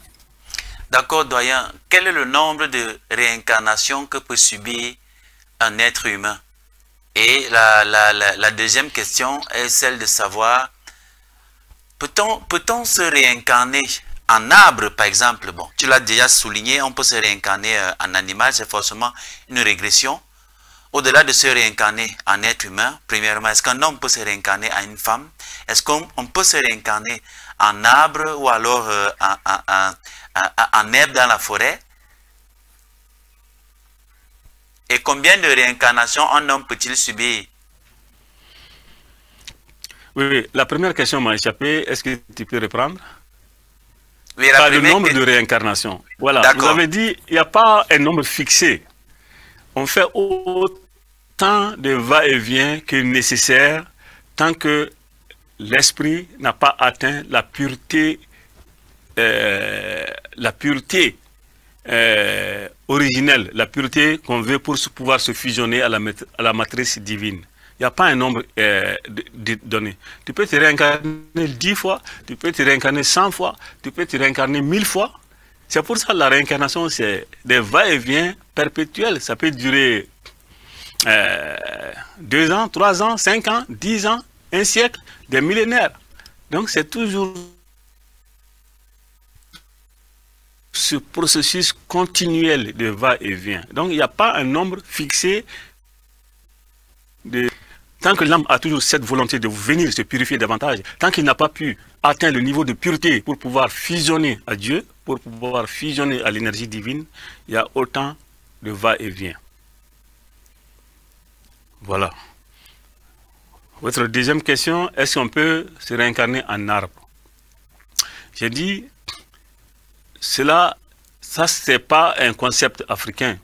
D'accord, doyen. Quel est le nombre de réincarnations que peut subir un être humain? Et la deuxième question est celle de savoir, peut-on se réincarner en arbre, par exemple? Bon, tu l'as déjà souligné, on peut se réincarner en animal, c'est forcément une régression. Au-delà de se réincarner en être humain, premièrement, est-ce qu'un homme peut se réincarner en une femme? Est-ce qu'on peut se réincarner en arbre ou alors en herbe dans la forêt? Et combien de réincarnations un homme peut-il subir? Oui, la première question m'a échappé. Est-ce que tu peux reprendre? Oui, le nombre de réincarnations. Voilà, vous avez dit, il n'y a pas un nombre fixé. On fait autant de va-et-vient que nécessaire tant que l'esprit n'a pas atteint la pureté originelle, la pureté qu'on veut pour pouvoir se fusionner à la matrice divine. Il n'y a pas un nombre donné. Tu peux te réincarner 10 fois, tu peux te réincarner 100 fois, tu peux te réincarner 1000 fois. C'est pour ça que la réincarnation, c'est des va-et-vient perpétuels. Ça peut durer 2 ans, 3 ans, 5 ans, 10 ans, un siècle, des millénaires. Donc c'est toujours ce processus continuel de va-et-vient. Donc il n'y a pas un nombre fixé. Tant que l'âme a toujours cette volonté de venir se purifier davantage, tant qu'il n'a pas pu atteindre le niveau de pureté pour pouvoir fusionner à Dieu, pour pouvoir fusionner à l'énergie divine, il y a autant de va-et-vient. Voilà. Votre deuxième question, est-ce qu'on peut se réincarner en arbre? J'ai dit, ça c'est pas un concept africain.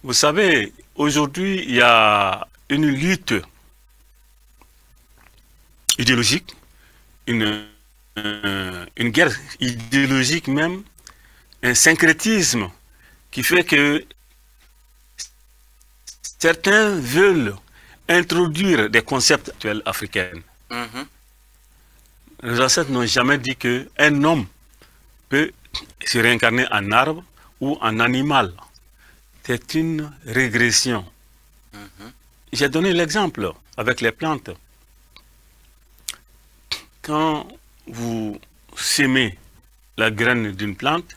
Vous savez, aujourd'hui, il y a une lutte idéologique, une guerre idéologique même, un syncrétisme qui fait que certains veulent introduire des concepts actuels africains. Les ancêtres n'ont jamais dit qu'un homme peut se réincarner en arbre ou en animal. C'est une régression. J'ai donné l'exemple avec les plantes. Quand vous sémez la graine d'une plante,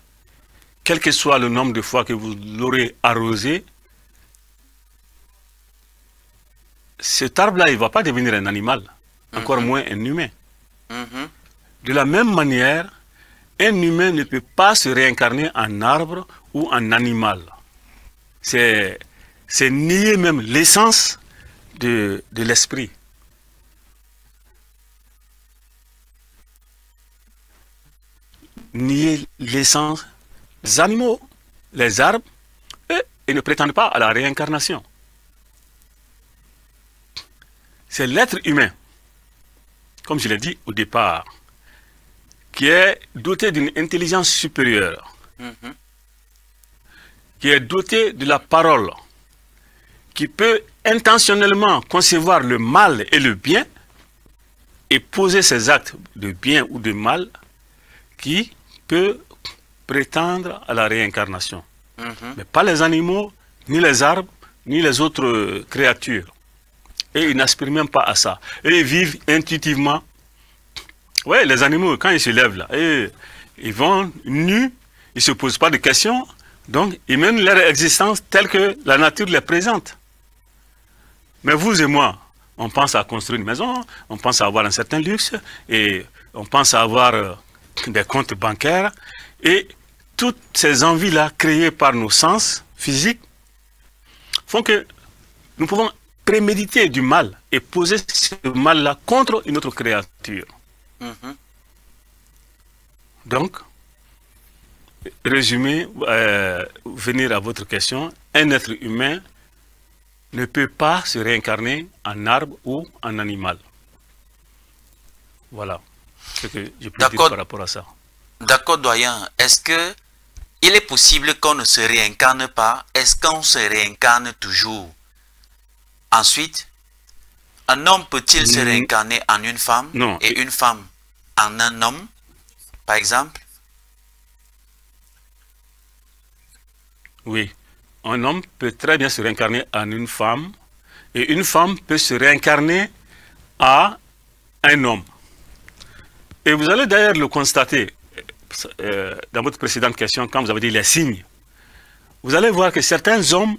quel que soit le nombre de fois que vous l'aurez arrosé, cet arbre-là, il ne va pas devenir un animal, encore moins un humain. De la même manière, un humain ne peut pas se réincarner en arbre ou en animal. C'est nier même l'essence de l'esprit. Nier l'essence des animaux, les arbres, et ne prétendent pas à la réincarnation. C'est l'être humain, comme je l'ai dit au départ, qui est doté d'une intelligence supérieure, qui est doté de la parole, qui peut intentionnellement concevoir le mal et le bien et poser ses actes de bien ou de mal, qui peut prétendre à la réincarnation. Mais pas les animaux, ni les arbres, ni les autres créatures. Et ils n'aspirent même pas à ça. Et ils vivent intuitivement. Oui, les animaux, quand ils se lèvent là, ils vont nus, ils ne se posent pas de questions, donc ils mènent leur existence telle que la nature les présente. Mais vous et moi, on pense à construire une maison, on pense à avoir un certain luxe, et on pense à avoir des comptes bancaires, et toutes ces envies-là créées par nos sens physiques font que nous pouvons préméditer du mal et poser ce mal-là contre une autre créature. Donc, résumé, venir à votre question, un être humain ne peut pas se réincarner en arbre ou en animal. Voilà ce que je peux dire par rapport à ça. D'accord, doyen. Est-ce que il est possible qu'on ne se réincarne pas? Est-ce qu'on se réincarne toujours? Ensuite, un homme peut-il se réincarner en une femme? Non. Et une femme en un homme, par exemple? Oui. Un homme peut très bien se réincarner en une femme et une femme peut se réincarner à un homme. Et vous allez d'ailleurs le constater dans votre précédente question, quand vous avez dit les signes. Vous allez voir que certains hommes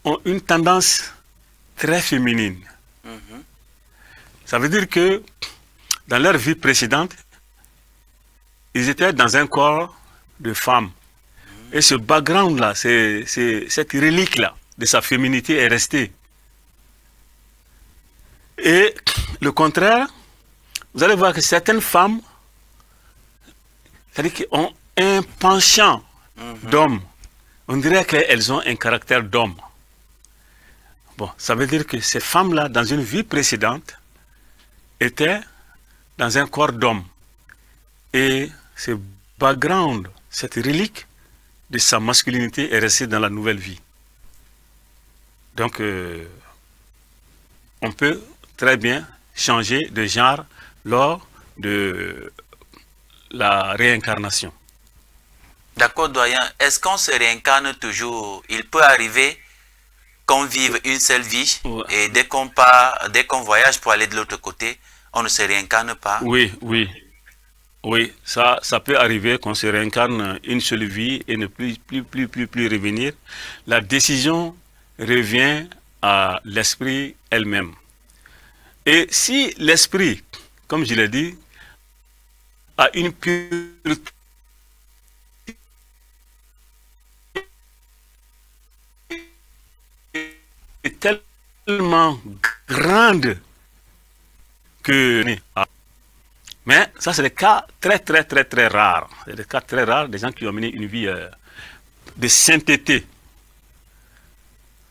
ont une tendance très féminine. Ça veut dire que dans leur vie précédente, ils étaient dans un corps de femme. Et ce background-là, cette relique-là de sa féminité est restée. Et le contraire, vous allez voir que certaines femmes, c'est-à-dire qu'elles ont un penchant d'homme. On dirait qu'elles ont un caractère d'homme. Bon, ça veut dire que ces femmes-là, dans une vie précédente, étaient dans un corps d'homme. Et ce background, cette relique de sa masculinité est restée dans la nouvelle vie. Donc, on peut très bien changer de genre lors de la réincarnation. D'accord, doyen. Est-ce qu'on se réincarne toujours? Il peut arriver qu'on vive une seule vie et dès qu'on voyage pour aller de l'autre côté, on ne se réincarne pas? Oui, oui. Oui, ça peut arriver qu'on se réincarne une seule vie et ne plus revenir. La décision revient à l'esprit elle-même. Et si l'esprit, comme je l'ai dit, a une pureté tellement grande que... Mais ça, c'est des cas très rares. C'est des cas très rares des gens qui ont mené une vie de sainteté.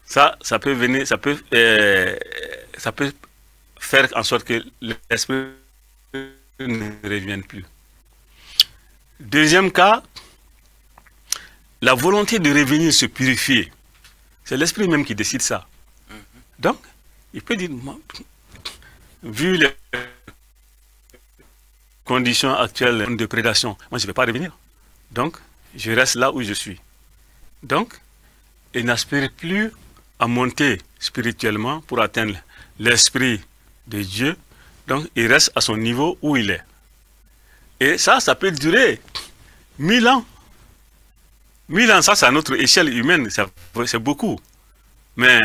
Ça peut venir, ça peut faire en sorte que l'esprit ne revienne plus. Deuxième cas, la volonté de revenir se purifier. C'est l'esprit même qui décide ça. Donc, il peut dire, vu les conditions actuelles de prédation, moi je ne vais pas revenir. Donc, je reste là où je suis. Donc, il n'aspire plus à monter spirituellement pour atteindre l'esprit de Dieu. Donc, il reste à son niveau où il est. Et ça peut durer 1000 ans. 1000 ans, ça c'est à notre échelle humaine, c'est beaucoup. Mais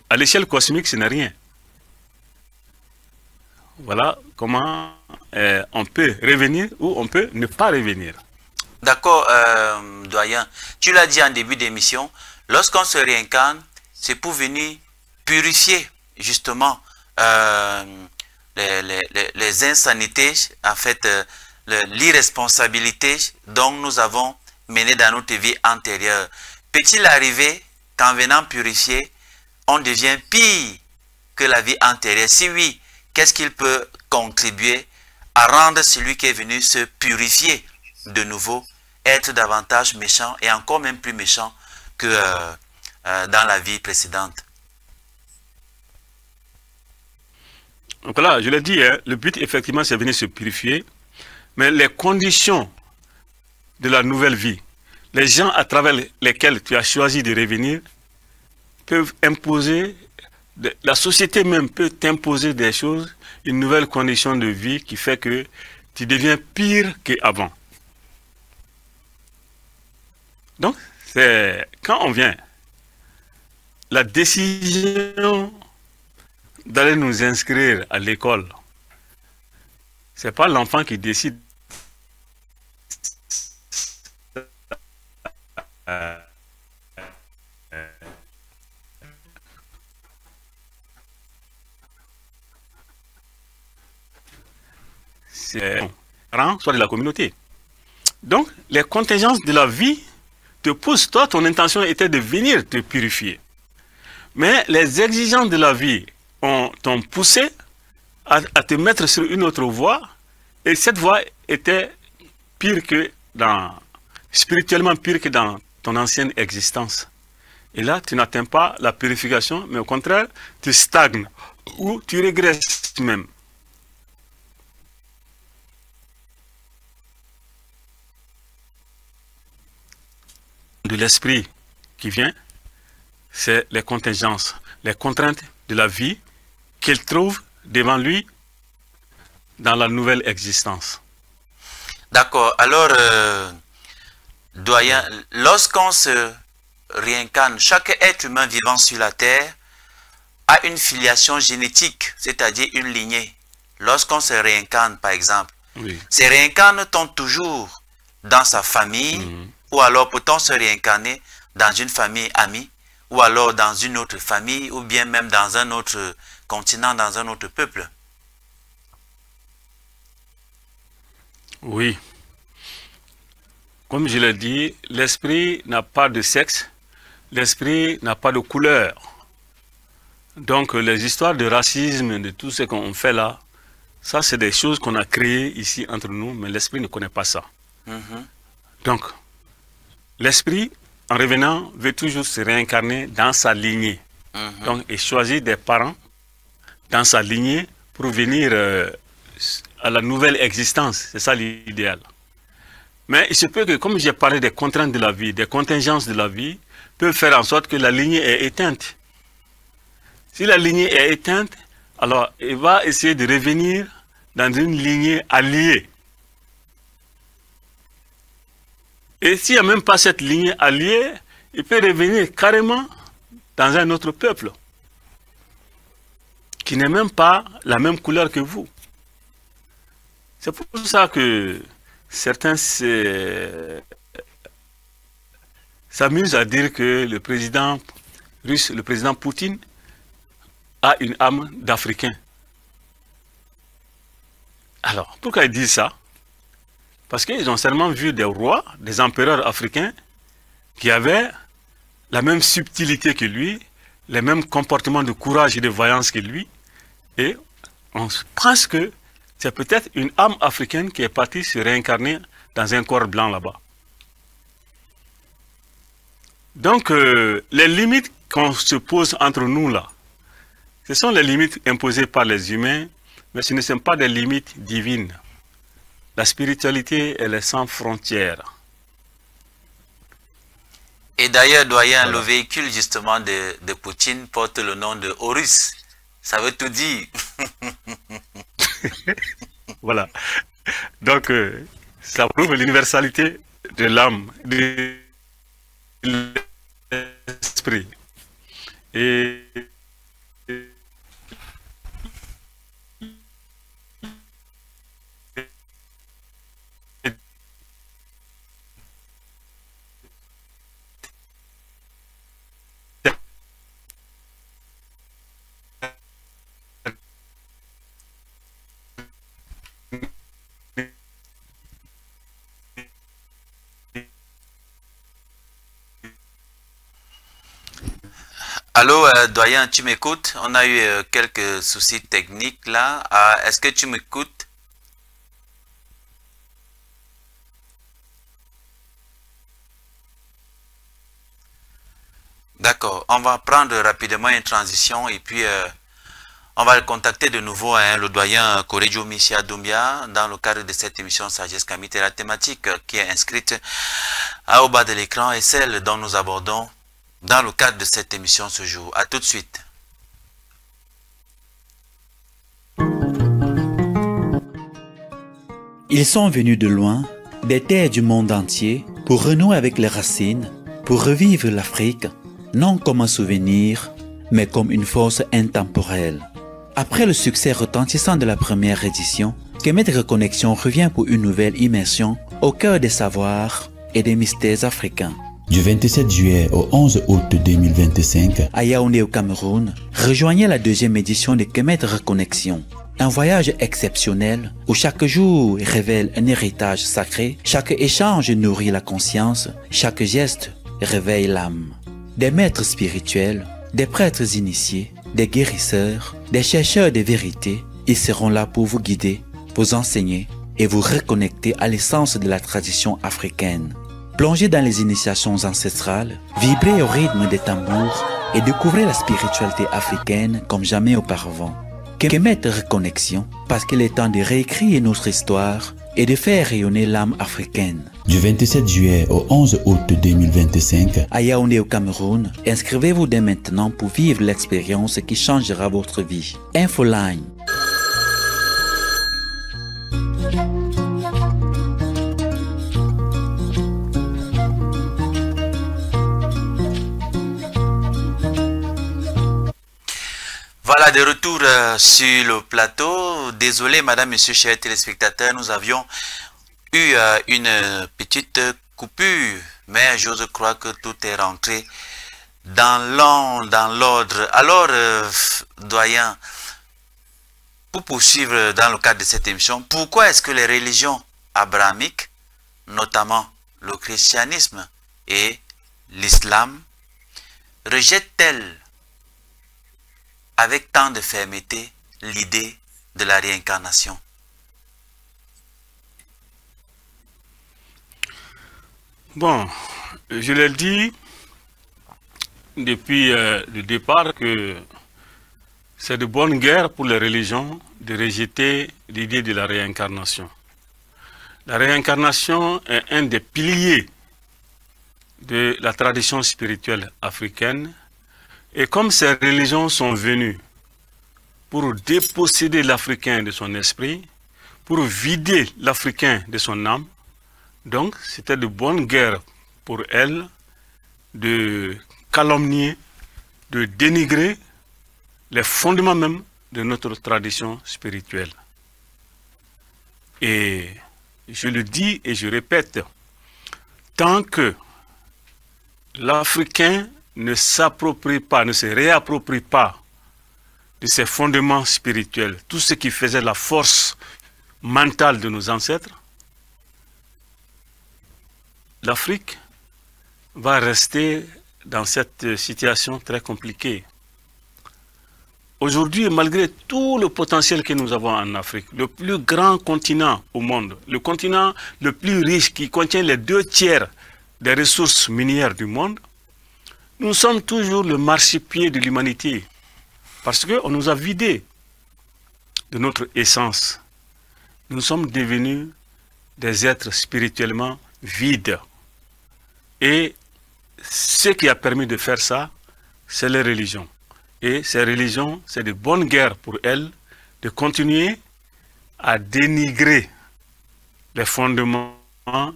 à l'échelle cosmique, ce n'est rien. Voilà comment on peut revenir ou on peut ne pas revenir. D'accord, doyen. Tu l'as dit en début d'émission, lorsqu'on se réincarne, c'est pour venir purifier justement les insanités, en fait, l'irresponsabilité dont nous avons mené dans notre vie antérieure. Peut-il arriver qu'en venant purifier, on devient pire que la vie antérieure? Si oui, qu'est-ce qu'il peut contribuer à rendre celui qui est venu se purifier de nouveau, être davantage méchant et encore même plus méchant que dans la vie précédente? Donc là, je l'ai dit, hein, le but effectivement c'est venir se purifier, mais les conditions de la nouvelle vie, les gens à travers lesquels tu as choisi de revenir peuvent imposer, la société même peut t'imposer des choses, une nouvelle condition de vie qui fait que tu deviens pire qu'avant. Donc, c'est quand on vient, la décision d'aller nous inscrire à l'école, c'est pas l'enfant qui décide. C'est soit de la communauté. Donc, les contingences de la vie te poussent. Toi, ton intention était de venir te purifier. Mais les exigences de la vie t'ont poussé à te mettre sur une autre voie. Et cette voie était pire que spirituellement pire que dans ton ancienne existence. Et là, tu n'atteins pas la purification, mais au contraire, tu stagnes ou tu régresses même. De l'esprit qui vient, c'est les contingences, les contraintes de la vie qu'il trouve devant lui dans la nouvelle existence. D'accord. Alors, doyen, lorsqu'on se réincarne, chaque être humain vivant sur la Terre a une filiation génétique, c'est-à-dire une lignée. Lorsqu'on se réincarne, par exemple, oui. Se réincarne-t-on toujours dans sa famille ou alors peut-on se réincarner dans une famille amie ou alors dans une autre famille ou bien même dans un autre continent, dans un autre peuple? Oui. Comme je l'ai dit, l'esprit n'a pas de sexe, l'esprit n'a pas de couleur. Donc les histoires de racisme, de tout ce qu'on fait là, ça c'est des choses qu'on a créées ici entre nous, mais l'esprit ne connaît pas ça. Donc, l'esprit, en revenant, veut toujours se réincarner dans sa lignée. Donc, il choisit des parents dans sa lignée pour venir à la nouvelle existence. C'est ça l'idéal. Mais il se peut que, comme j'ai parlé des contraintes de la vie, des contingences de la vie, peuvent faire en sorte que la lignée est éteinte. Si la lignée est éteinte, alors il va essayer de revenir dans une lignée alliée. Et s'il n'y a même pas cette lignée alliée, il peut revenir carrément dans un autre peuple qui n'est même pas la même couleur que vous. C'est pour ça que certains s'amusent à dire que le président russe, le président Poutine, a une âme d'Africain. Alors, pourquoi ils disent ça? Parce qu'ils ont seulement vu des rois, des empereurs africains qui avaient la même subtilité que lui, les mêmes comportements de courage et de vaillance que lui. Et on pense que c'est peut-être une âme africaine qui est partie se réincarner dans un corps blanc là-bas. Donc, les limites qu'on se pose entre nous là, ce sont les limites imposées par les humains, mais ce ne sont pas des limites divines. La spiritualité, elle est sans frontières. Et d'ailleurs, doyen, le véhicule justement de Poutine porte le nom de Horus. Ça veut tout dire. Voilà. Donc, ça prouve l'universalité de l'âme, de l'esprit. Et Allô, doyen, tu m'écoutes? On a eu quelques soucis techniques là. Ah, est-ce que tu m'écoutes? D'accord, on va prendre rapidement une transition et puis on va le contacter de nouveau, hein, le doyen Korejo Missia Doumbia, dans le cadre de cette émission Sagesse Kamite. La thématique qui est inscrite au bas de l'écran est celle dont nous abordons dans le cadre de cette émission ce jour. À tout de suite. Ils sont venus de loin, des terres du monde entier, pour renouer avec les racines, pour revivre l'Afrique, non comme un souvenir, mais comme une force intemporelle. Après le succès retentissant de la première édition, Kemet Reconnexion revient pour une nouvelle immersion au cœur des savoirs et des mystères africains. Du 27 juillet au 11 août 2025, À Yaoundé au Cameroun, rejoignez la deuxième édition de Kemet Reconnexion. Un voyage exceptionnel où chaque jour révèle un héritage sacré, chaque échange nourrit la conscience, chaque geste réveille l'âme. Des maîtres spirituels, des prêtres initiés, des guérisseurs, des chercheurs de vérité, ils seront là pour vous guider, vous enseigner et vous reconnecter à l'essence de la tradition africaine. Plongez dans les initiations ancestrales, vibrez au rythme des tambours et découvrez la spiritualité africaine comme jamais auparavant. Kemet Reconnexion, parce qu'il est temps de réécrire notre histoire et de faire rayonner l'âme africaine. du 27 juillet au 11 août 2025, À Yaoundé au Cameroun, inscrivez-vous dès maintenant pour vivre l'expérience qui changera votre vie. Infoline. Voilà, de retour sur le plateau. Désolé, madame, monsieur, chers téléspectateurs, nous avions eu une petite coupure, mais j'ose croire que tout est rentré dans l'ordre. Alors, doyen, pour poursuivre dans le cadre de cette émission, pourquoi est-ce que les religions abrahamiques, notamment le christianisme et l'islam, rejettent-elles avec tant de fermeté l'idée de la réincarnation? bon, je l'ai dit depuis le départ que c'est de bonne guerre pour les religions de rejeter l'idée de la réincarnation. La réincarnation est un des piliers de la tradition spirituelle africaine. Et comme ces religions sont venues pour déposséder l'Africain de son esprit, pour vider l'Africain de son âme, donc c'était de bonne guerre pour elles de calomnier, de dénigrer les fondements même de notre tradition spirituelle. Et je le dis et je répète, tant que l'Africain ne s'approprie pas, ne se réapproprie pas de ses fondements spirituels, tout ce qui faisait la force mentale de nos ancêtres, l'Afrique va rester dans cette situation très compliquée. Aujourd'hui, malgré tout le potentiel que nous avons en Afrique, le plus grand continent au monde, le continent le plus riche qui contient les 2/3 des ressources minières du monde, nous sommes toujours le marchepied de l'humanité parce qu'on nous a vidés de notre essence. Nous sommes devenus des êtres spirituellement vides. Et ce qui a permis de faire ça, c'est les religions. Et ces religions, c'est de bonne guerre pour elles de continuer à dénigrer les fondements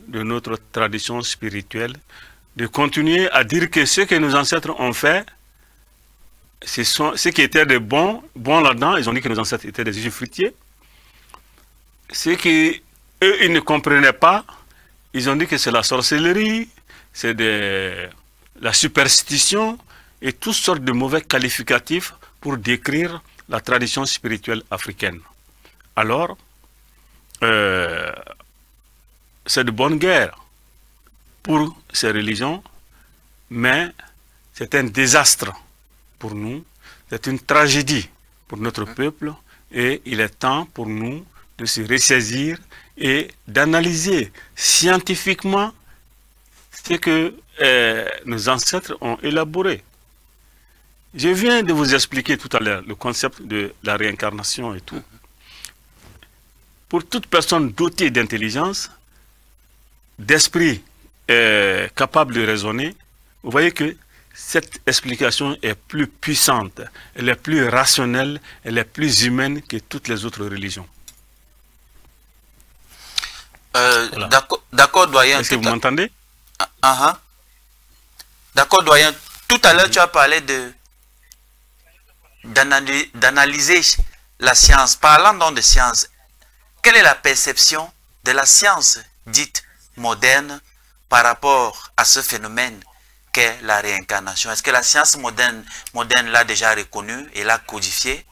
de notre tradition spirituelle, de continuer à dire que ce que nos ancêtres ont fait, ce qui était de bon là-dedans, ils ont dit que nos ancêtres étaient des usufruitiers. Ce qui, eux, ils ne comprenaient pas, ils ont dit que c'est la sorcellerie, c'est la superstition et toutes sortes de mauvais qualificatifs pour décrire la tradition spirituelle africaine. Alors, c'est de bonne guerre pour ces religions, mais c'est un désastre pour nous, c'est une tragédie pour notre peuple, et il est temps pour nous de se ressaisir et d'analyser scientifiquement ce que nos ancêtres ont élaboré. Je viens de vous expliquer tout à l'heure le concept de la réincarnation et tout. Pour toute personne dotée d'intelligence, d'esprit capable de raisonner, vous voyez que cette explication est plus puissante, elle est plus rationnelle, elle est plus humaine que toutes les autres religions. Voilà. D'accord, doyen. Est-ce que vous m'entendez? D'accord, doyen. Tout à l'heure, tu as parlé d'analyser la science. Parlant donc de science, quelle est la perception de la science dite moderne par rapport à ce phénomène qu'est la réincarnation? Est-ce que la science moderne l'a déjà reconnu et l'a codifié?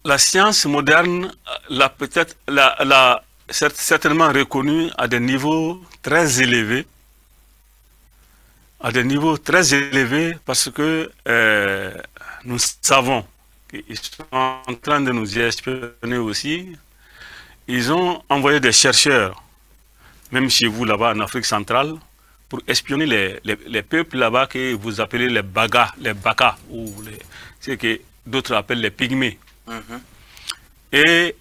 La science moderne l'a certainement reconnue à des niveaux très élevés. À des niveaux très élevés parce que nous savons qu'ils sont en train de nous espionner aussi. Ils ont envoyé des chercheurs, même chez vous là-bas en Afrique centrale, pour espionner les peuples là-bas que vous appelez les Baga, ou ce que d'autres appellent les pygmées. Et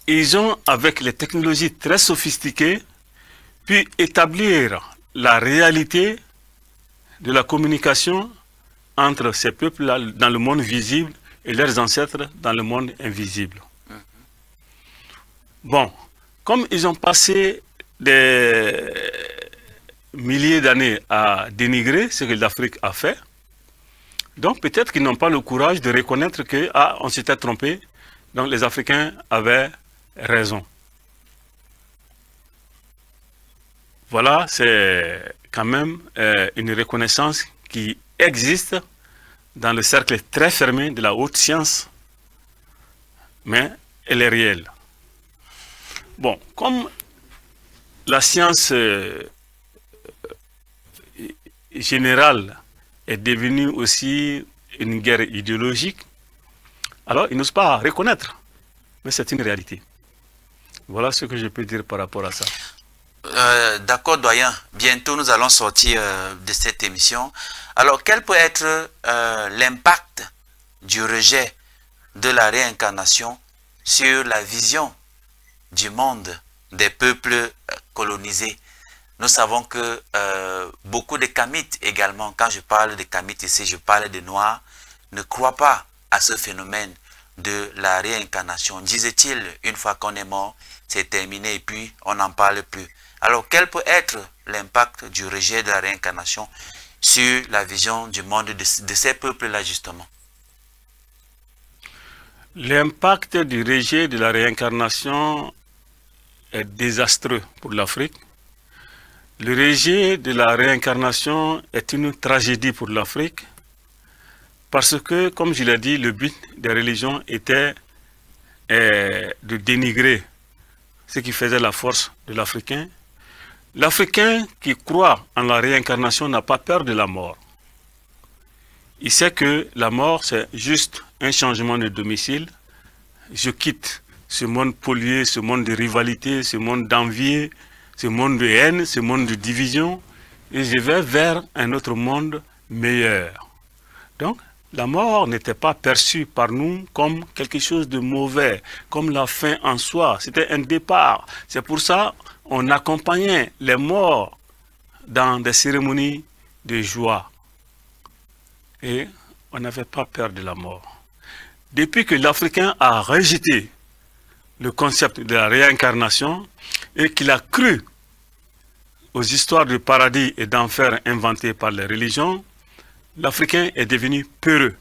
ils ont, avec les technologies très sophistiquées, pu établir la réalité de la communication entre ces peuples-là dans le monde visible et leurs ancêtres dans le monde invisible. Bon, comme ils ont passé des milliers d'années à dénigrer ce que l'Afrique a fait, donc peut-être qu'ils n'ont pas le courage de reconnaître que on s'était trompé, donc les Africains avaient raison. Voilà, c'est quand même une reconnaissance qui existe dans le cercle très fermé de la haute science, mais elle est réelle. Bon, comme la science générale est devenue aussi une guerre idéologique, alors ils n'osent pas reconnaître, mais c'est une réalité. Voilà ce que je peux dire par rapport à ça. D'accord, doyen. Bientôt, nous allons sortir de cette émission. Alors, quel peut être l'impact du rejet de la réincarnation sur la vision du monde des peuples colonisés? Nous savons que beaucoup de Kamites également, quand je parle de Kamites ici, je parle de Noirs, ne croient pas à ce phénomène de la réincarnation. Disait-il, une fois qu'on est mort, c'est terminé et puis on n'en parle plus. Alors, quel peut être l'impact du rejet de la réincarnation sur la vision du monde de ces peuples-là, justement? L'impact du rejet de la réincarnation est désastreux pour l'Afrique. Le rejet de la réincarnation est une tragédie pour l'Afrique parce que, comme je l'ai dit, le but des religions était de dénigrer ce qui faisait la force de l'Africain. L'Africain qui croit en la réincarnation n'a pas peur de la mort. Il sait que la mort, c'est juste un changement de domicile. Je quitte ce monde pollué, ce monde de rivalité, ce monde d'envie, ce monde de haine, ce monde de division, et je vais vers un autre monde meilleur. Donc, la mort n'était pas perçue par nous comme quelque chose de mauvais, comme la fin en soi. C'était un départ. C'est pour ça qu'on accompagnait les morts dans des cérémonies de joie. Et on n'avait pas peur de la mort. Depuis que l'Africain a rejeté le concept de la réincarnation et qu'il a cru aux histoires de paradis et d'enfer inventées par les religions, l'Africain est devenu peureux.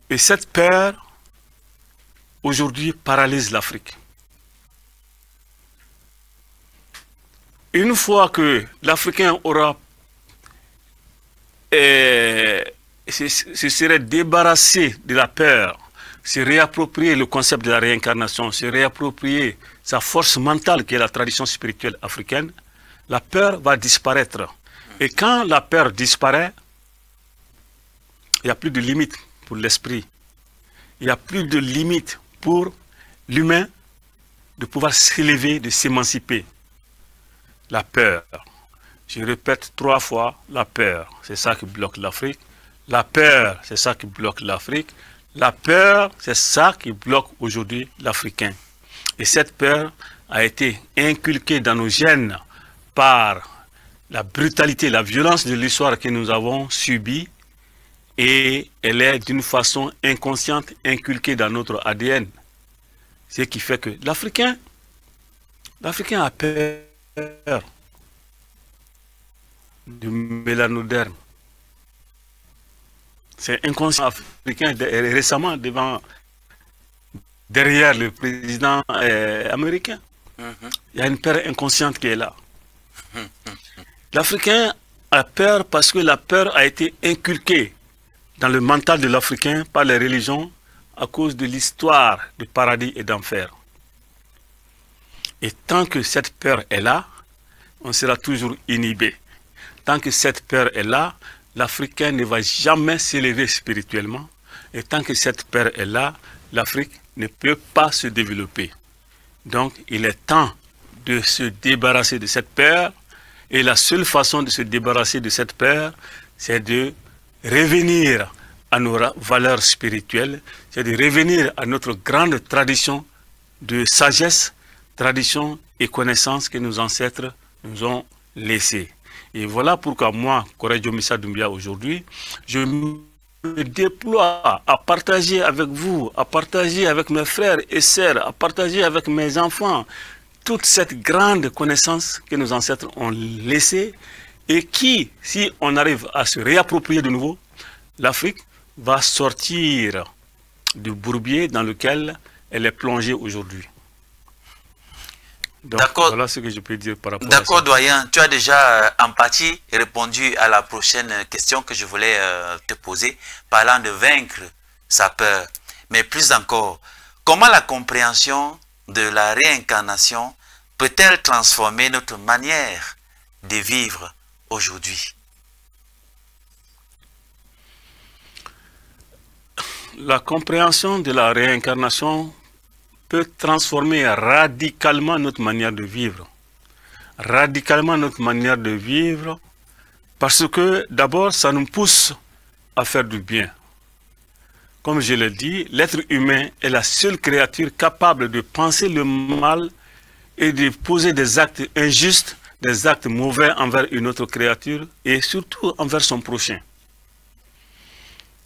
Et cette peur, aujourd'hui, paralyse l'Afrique. Une fois que l'Africain aura se serait débarrassé de la peur, se réapproprier le concept de la réincarnation, se réapproprier sa force mentale qui est la tradition spirituelle africaine, la peur va disparaître. Et quand la peur disparaît, il n'y a plus de limite pour l'esprit. Il n'y a plus de limite pour l'humain de pouvoir s'élever, de s'émanciper. La peur. Je répète 3 fois, la peur. C'est ça qui bloque l'Afrique. La peur, c'est ça qui bloque l'Afrique. La peur, c'est ça qui bloque aujourd'hui l'Africain. Et cette peur a été inculquée dans nos gènes par la brutalité, la violence de l'histoire que nous avons subie. Et elle est d'une façon inconsciente inculquée dans notre ADN. Ce qui fait que l'Africain a peur du mélanoderme. C'est inconscient africain. Récemment, derrière le président américain, il y a une peur inconsciente qui est là. L'Africain a peur parce que la peur a été inculquée dans le mental de l'Africain par les religions à cause de l'histoire du paradis et d'enfer. Et tant que cette peur est là, on sera toujours inhibé. Tant que cette peur est là, l'Africain ne va jamais s'élever spirituellement. Et tant que cette peur est là, l'Afrique ne peut pas se développer. Donc, il est temps de se débarrasser de cette peur. Et la seule façon de se débarrasser de cette peur, c'est de revenir à nos valeurs spirituelles, c'est de revenir à notre grande tradition de sagesse, tradition et connaissance que nos ancêtres nous ont laissées. Et voilà pourquoi moi, Korejo Missa Doumbia, aujourd'hui, je me déploie à partager avec vous, à partager avec mes frères et sœurs, à partager avec mes enfants, toute cette grande connaissance que nos ancêtres ont laissée et qui, si on arrive à se réapproprier de nouveau, l'Afrique va sortir du bourbier dans lequel elle est plongée aujourd'hui. D'accord. Voilà ce que je peux dire par rapport à ça. D'accord, doyen. Tu as déjà en partie répondu à la prochaine question que je voulais te poser, parlant de vaincre sa peur. Mais plus encore, comment la compréhension de la réincarnation peut-elle transformer notre manière de vivre aujourd'hui? La compréhension de la réincarnation peut transformer radicalement notre manière de vivre. Radicalement notre manière de vivre parce que d'abord ça nous pousse à faire du bien. Comme je l'ai dit, l'être humain est la seule créature capable de penser le mal et de poser des actes injustes, des actes mauvais envers une autre créature et surtout envers son prochain.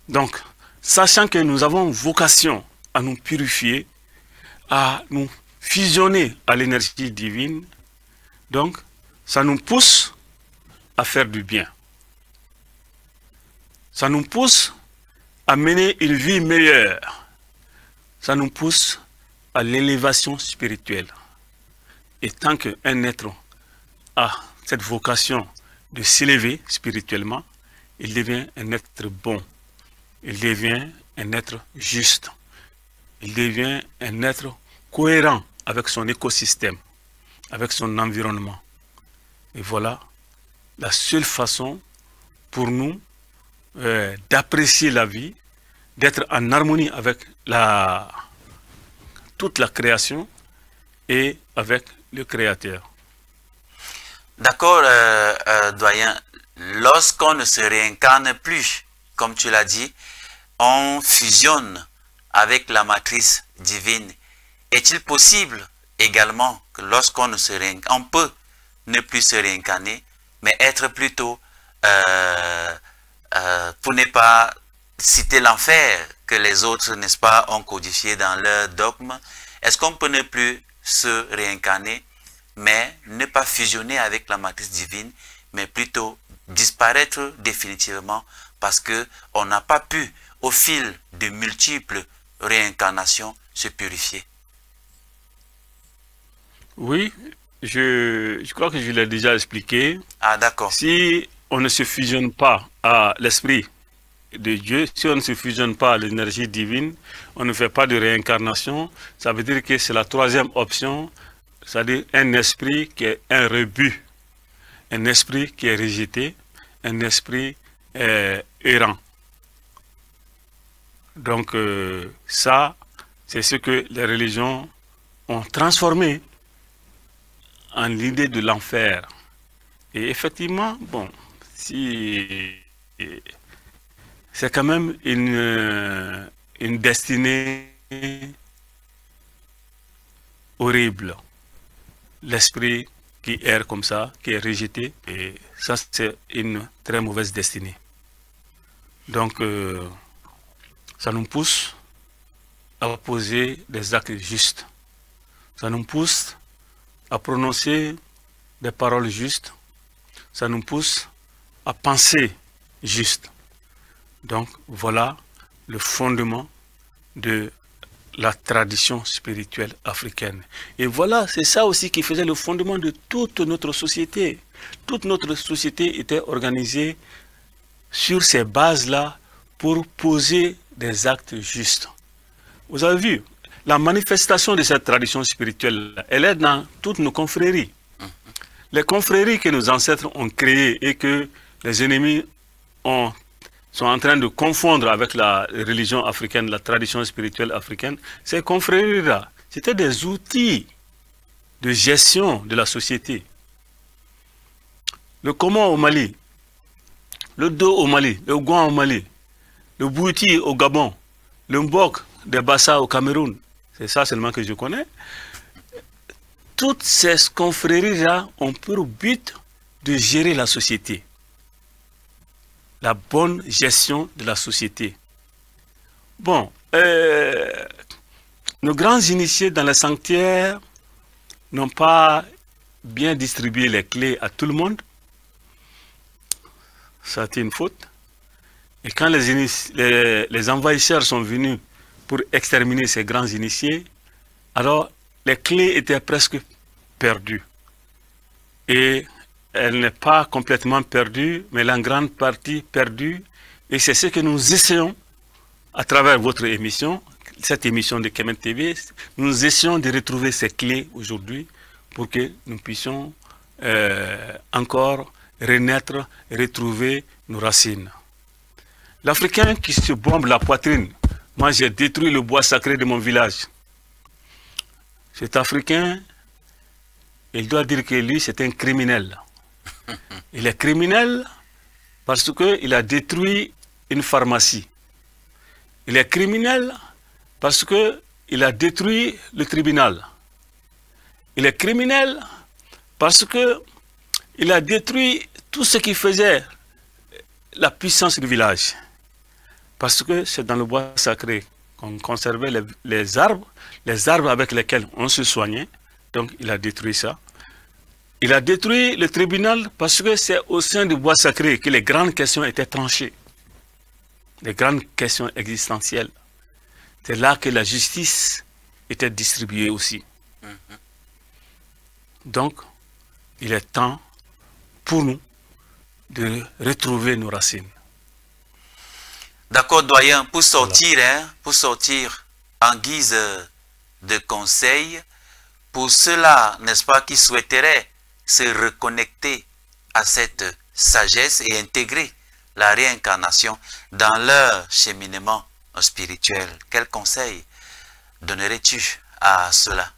Donc, sachant que nous avons vocation à nous purifier, à nous fusionner à l'énergie divine, donc ça nous pousse à faire du bien. Ça nous pousse à mener une vie meilleure. Ça nous pousse à l'élévation spirituelle. Et tant qu'un être a cette vocation de s'élever spirituellement, il devient un être bon. Il devient un être juste. Il devient un être cohérent avec son écosystème, avec son environnement. Et voilà la seule façon pour nous d'apprécier la vie, d'être en harmonie avec toute la création et avec le Créateur. D'accord, doyen. Lorsqu'on ne se réincarne plus, comme tu l'as dit, on fusionne avec la matrice divine. Est-il possible également que lorsqu'on ne se réincarne, on peut ne plus se réincarner, mais être plutôt, pour ne pas citer l'enfer que les autres, n'est-ce pas, ont codifié dans leur dogme, Est-ce qu'on peut ne plus se réincarner, mais ne pas fusionner avec la matrice divine, mais plutôt disparaître définitivement parce qu'on n'a pas pu, au fil de multiples réincarnations, se purifier? Oui, je crois que je l'ai déjà expliqué. Ah, d'accord. Si on ne se fusionne pas à l'esprit de Dieu, si on ne se fusionne pas à l'énergie divine, on ne fait pas de réincarnation, ça veut dire que c'est la troisième option, c'est-à-dire un esprit qui est un rebut, un esprit qui est rejeté, un esprit errant. Donc ça, c'est ce que les religions ont transformé en l'idée de l'enfer. Et effectivement, bon, si c'est quand même une destinée horrible. L'esprit qui erre comme ça, qui est rejeté, et ça c'est une très mauvaise destinée. Donc ça nous pousse à poser des actes justes. Ça nous pousse à prononcer des paroles justes. Ça nous pousse à penser juste. Donc voilà le fondement de la tradition spirituelle africaine. Et voilà, c'est ça aussi qui faisait le fondement de toute notre société. Toute notre société était organisée sur ces bases-là pour poser des actes justes. Vous avez vu, la manifestation de cette tradition spirituelle, elle est dans toutes nos confréries. Les confréries que nos ancêtres ont créées et que les ennemis sont en train de confondre avec la religion africaine, la tradition spirituelle africaine, ces confréries-là, c'était des outils de gestion de la société. Le Koma au Mali, le Do au Mali, le Gouan au Mali, le Bouti au Gabon, le Mbok des Bassa au Cameroun, c'est ça seulement que je connais. Toutes ces confréries-là ont pour but de gérer la société. La bonne gestion de la société. Bon, nos grands initiés dans les sanctuaires n'ont pas bien distribué les clés à tout le monde. Ça a été une faute. Et quand les envahisseurs sont venus pour exterminer ces grands initiés, alors les clés étaient presque perdues. Et elle n'est pas complètement perdue, mais en grande partie perdue. Et c'est ce que nous essayons, à travers votre émission, cette émission de Kemet TV, nous essayons de retrouver ces clés aujourd'hui pour que nous puissions encore renaître et retrouver nos racines. L'Africain qui se bombe la poitrine, moi j'ai détruit le bois sacré de mon village. Cet Africain, il doit dire que lui c'est un criminel. Il est criminel parce qu'il a détruit une pharmacie. Il est criminel parce qu'il a détruit le tribunal. Il est criminel parce qu'il a détruit tout ce qui faisait la puissance du village. Parce que c'est dans le bois sacré qu'on conservait les arbres avec lesquels on se soignait. Donc il a détruit ça. Il a détruit le tribunal parce que c'est au sein du bois sacré que les grandes questions étaient tranchées. Les grandes questions existentielles. C'est là que la justice était distribuée aussi. Donc, il est temps pour nous de retrouver nos racines. D'accord, doyen, pour sortir en guise de conseil, pour ceux-là, n'est-ce pas, qui souhaiteraient se reconnecter à cette sagesse et intégrer la réincarnation dans leur cheminement spirituel, quel conseil donnerais-tu à cela?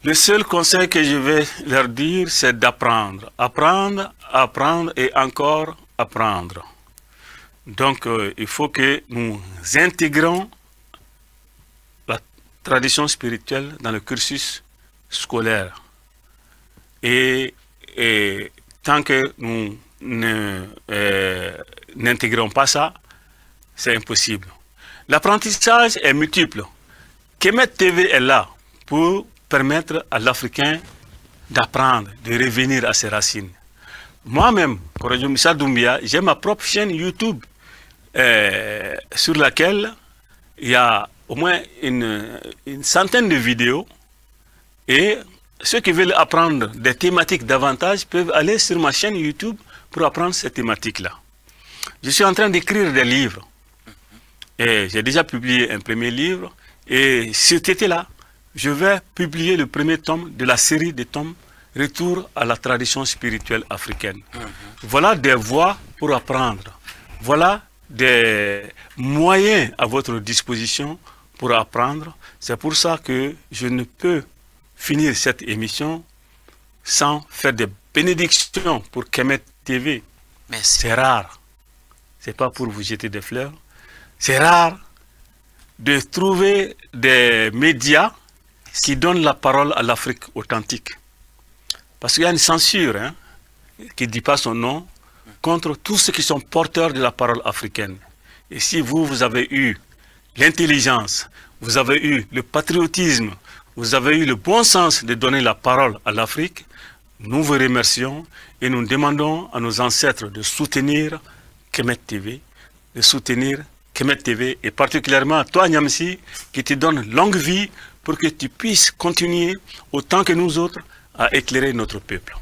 Le seul conseil que je vais leur dire, c'est d'apprendre. Apprendre, apprendre et encore apprendre. Donc, il faut que nous intégrons la tradition spirituelle dans le cursus scolaire. Et tant que nous n'intégrons pas ça, c'est impossible. L'apprentissage est multiple. Kemet TV est là pour permettre à l'Africain d'apprendre, de revenir à ses racines. Moi-même, Koradio Missa Doumbia, j'ai ma propre chaîne YouTube sur laquelle il y a au moins une centaine de vidéos, et ceux qui veulent apprendre des thématiques davantage peuvent aller sur ma chaîne YouTube pour apprendre ces thématiques-là. Je suis en train d'écrire des livres et j'ai déjà publié un premier livre, et cet été-là, je vais publier le premier tome de la série de tomes Retour à la tradition spirituelle africaine. Voilà des voies pour apprendre. Voilà des moyens à votre disposition pour apprendre. C'est pour ça que je ne peux finir cette émission sans faire des bénédictions pour Kemet TV. C'est rare. C'est pas pour vous jeter des fleurs. C'est rare de trouver des médias qui donnent la parole à l'Afrique authentique. Parce qu'il y a une censure, hein, qui ne dit pas son nom, contre tous ceux qui sont porteurs de la parole africaine. Et si vous avez eu l'intelligence, vous avez eu le patriotisme, vous avez eu le bon sens de donner la parole à l'Afrique, nous vous remercions et nous demandons à nos ancêtres de soutenir Kemet TV, de soutenir Kemet TV, et particulièrement à toi, Nyamsi, qui te donne longue vie pour que tu puisses continuer autant que nous autres à éclairer notre peuple.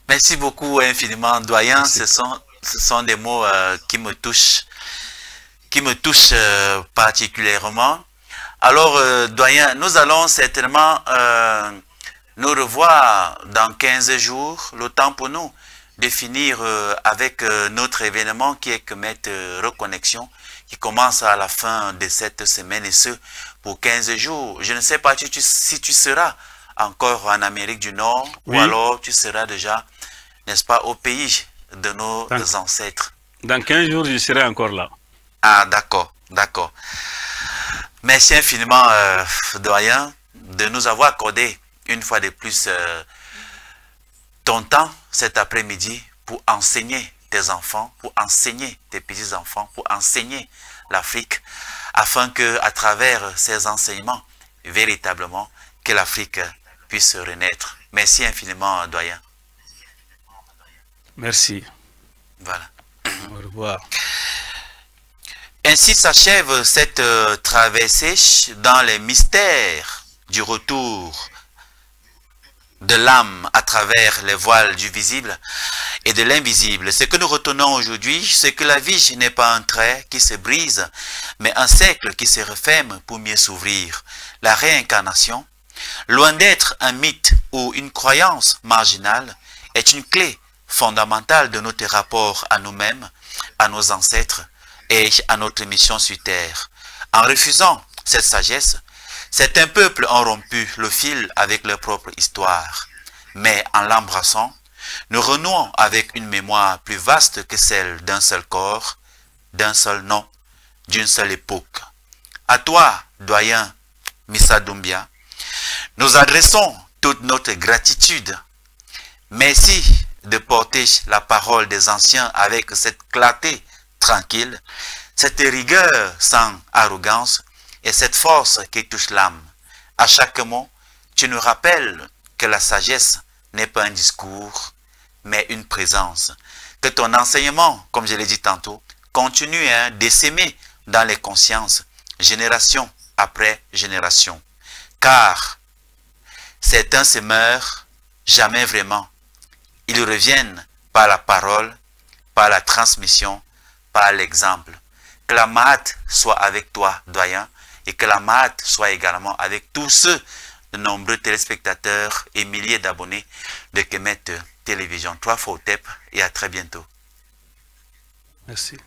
Merci beaucoup infiniment, doyen. Merci. Ce sont des mots qui me touchent particulièrement. Alors, doyen, nous allons certainement nous revoir dans 15 jours, le temps pour nous de finir avec notre événement qui est Kemet Reconnexion, qui commence à la fin de cette semaine, et ce pour 15 jours. Je ne sais pas si tu seras encore en Amérique du Nord, oui, ou alors tu seras déjà, n'est-ce pas, au pays de nos ancêtres. Dans 15 jours, je serai encore là. Ah, d'accord, d'accord. Merci infiniment, doyen, de nous avoir accordé une fois de plus ton temps cet après-midi pour enseigner tes enfants, pour enseigner tes petits-enfants, pour enseigner l'Afrique, afin que, à travers ces enseignements, véritablement, que l'Afrique puisse renaître. Merci infiniment, doyen. Merci. Voilà. Au revoir. Ainsi s'achève cette traversée dans les mystères du retour de l'âme à travers les voiles du visible et de l'invisible. Ce que nous retenons aujourd'hui, c'est que la vie n'est pas un trait qui se brise, mais un cercle qui se referme pour mieux s'ouvrir. La réincarnation, loin d'être un mythe ou une croyance marginale, est une clé fondamentale de notre rapport à nous-mêmes, à nos ancêtres et à notre mission sur Terre. En refusant cette sagesse, certains peuples ont rompu le fil avec leur propre histoire. Mais en l'embrassant, nous renouons avec une mémoire plus vaste que celle d'un seul corps, d'un seul nom, d'une seule époque. À toi, doyen Missa Doumbia, nous adressons toute notre gratitude. Merci de porter la parole des anciens avec cette clarté tranquille, cette rigueur sans arrogance et cette force qui touche l'âme. À chaque mot, tu nous rappelles que la sagesse n'est pas un discours, mais une présence. Que ton enseignement, comme je l'ai dit tantôt, continue d'essaimer dans les consciences, génération après génération. Car certains se meurent jamais vraiment. Ils reviennent par la parole, par la transmission, par l'exemple. Que la Mahat soit avec toi, doyen, et que la Mahat soit également avec tous ceux, de nombreux téléspectateurs et milliers d'abonnés de Kemet Télévision. 3 fois au TEP et à très bientôt. Merci.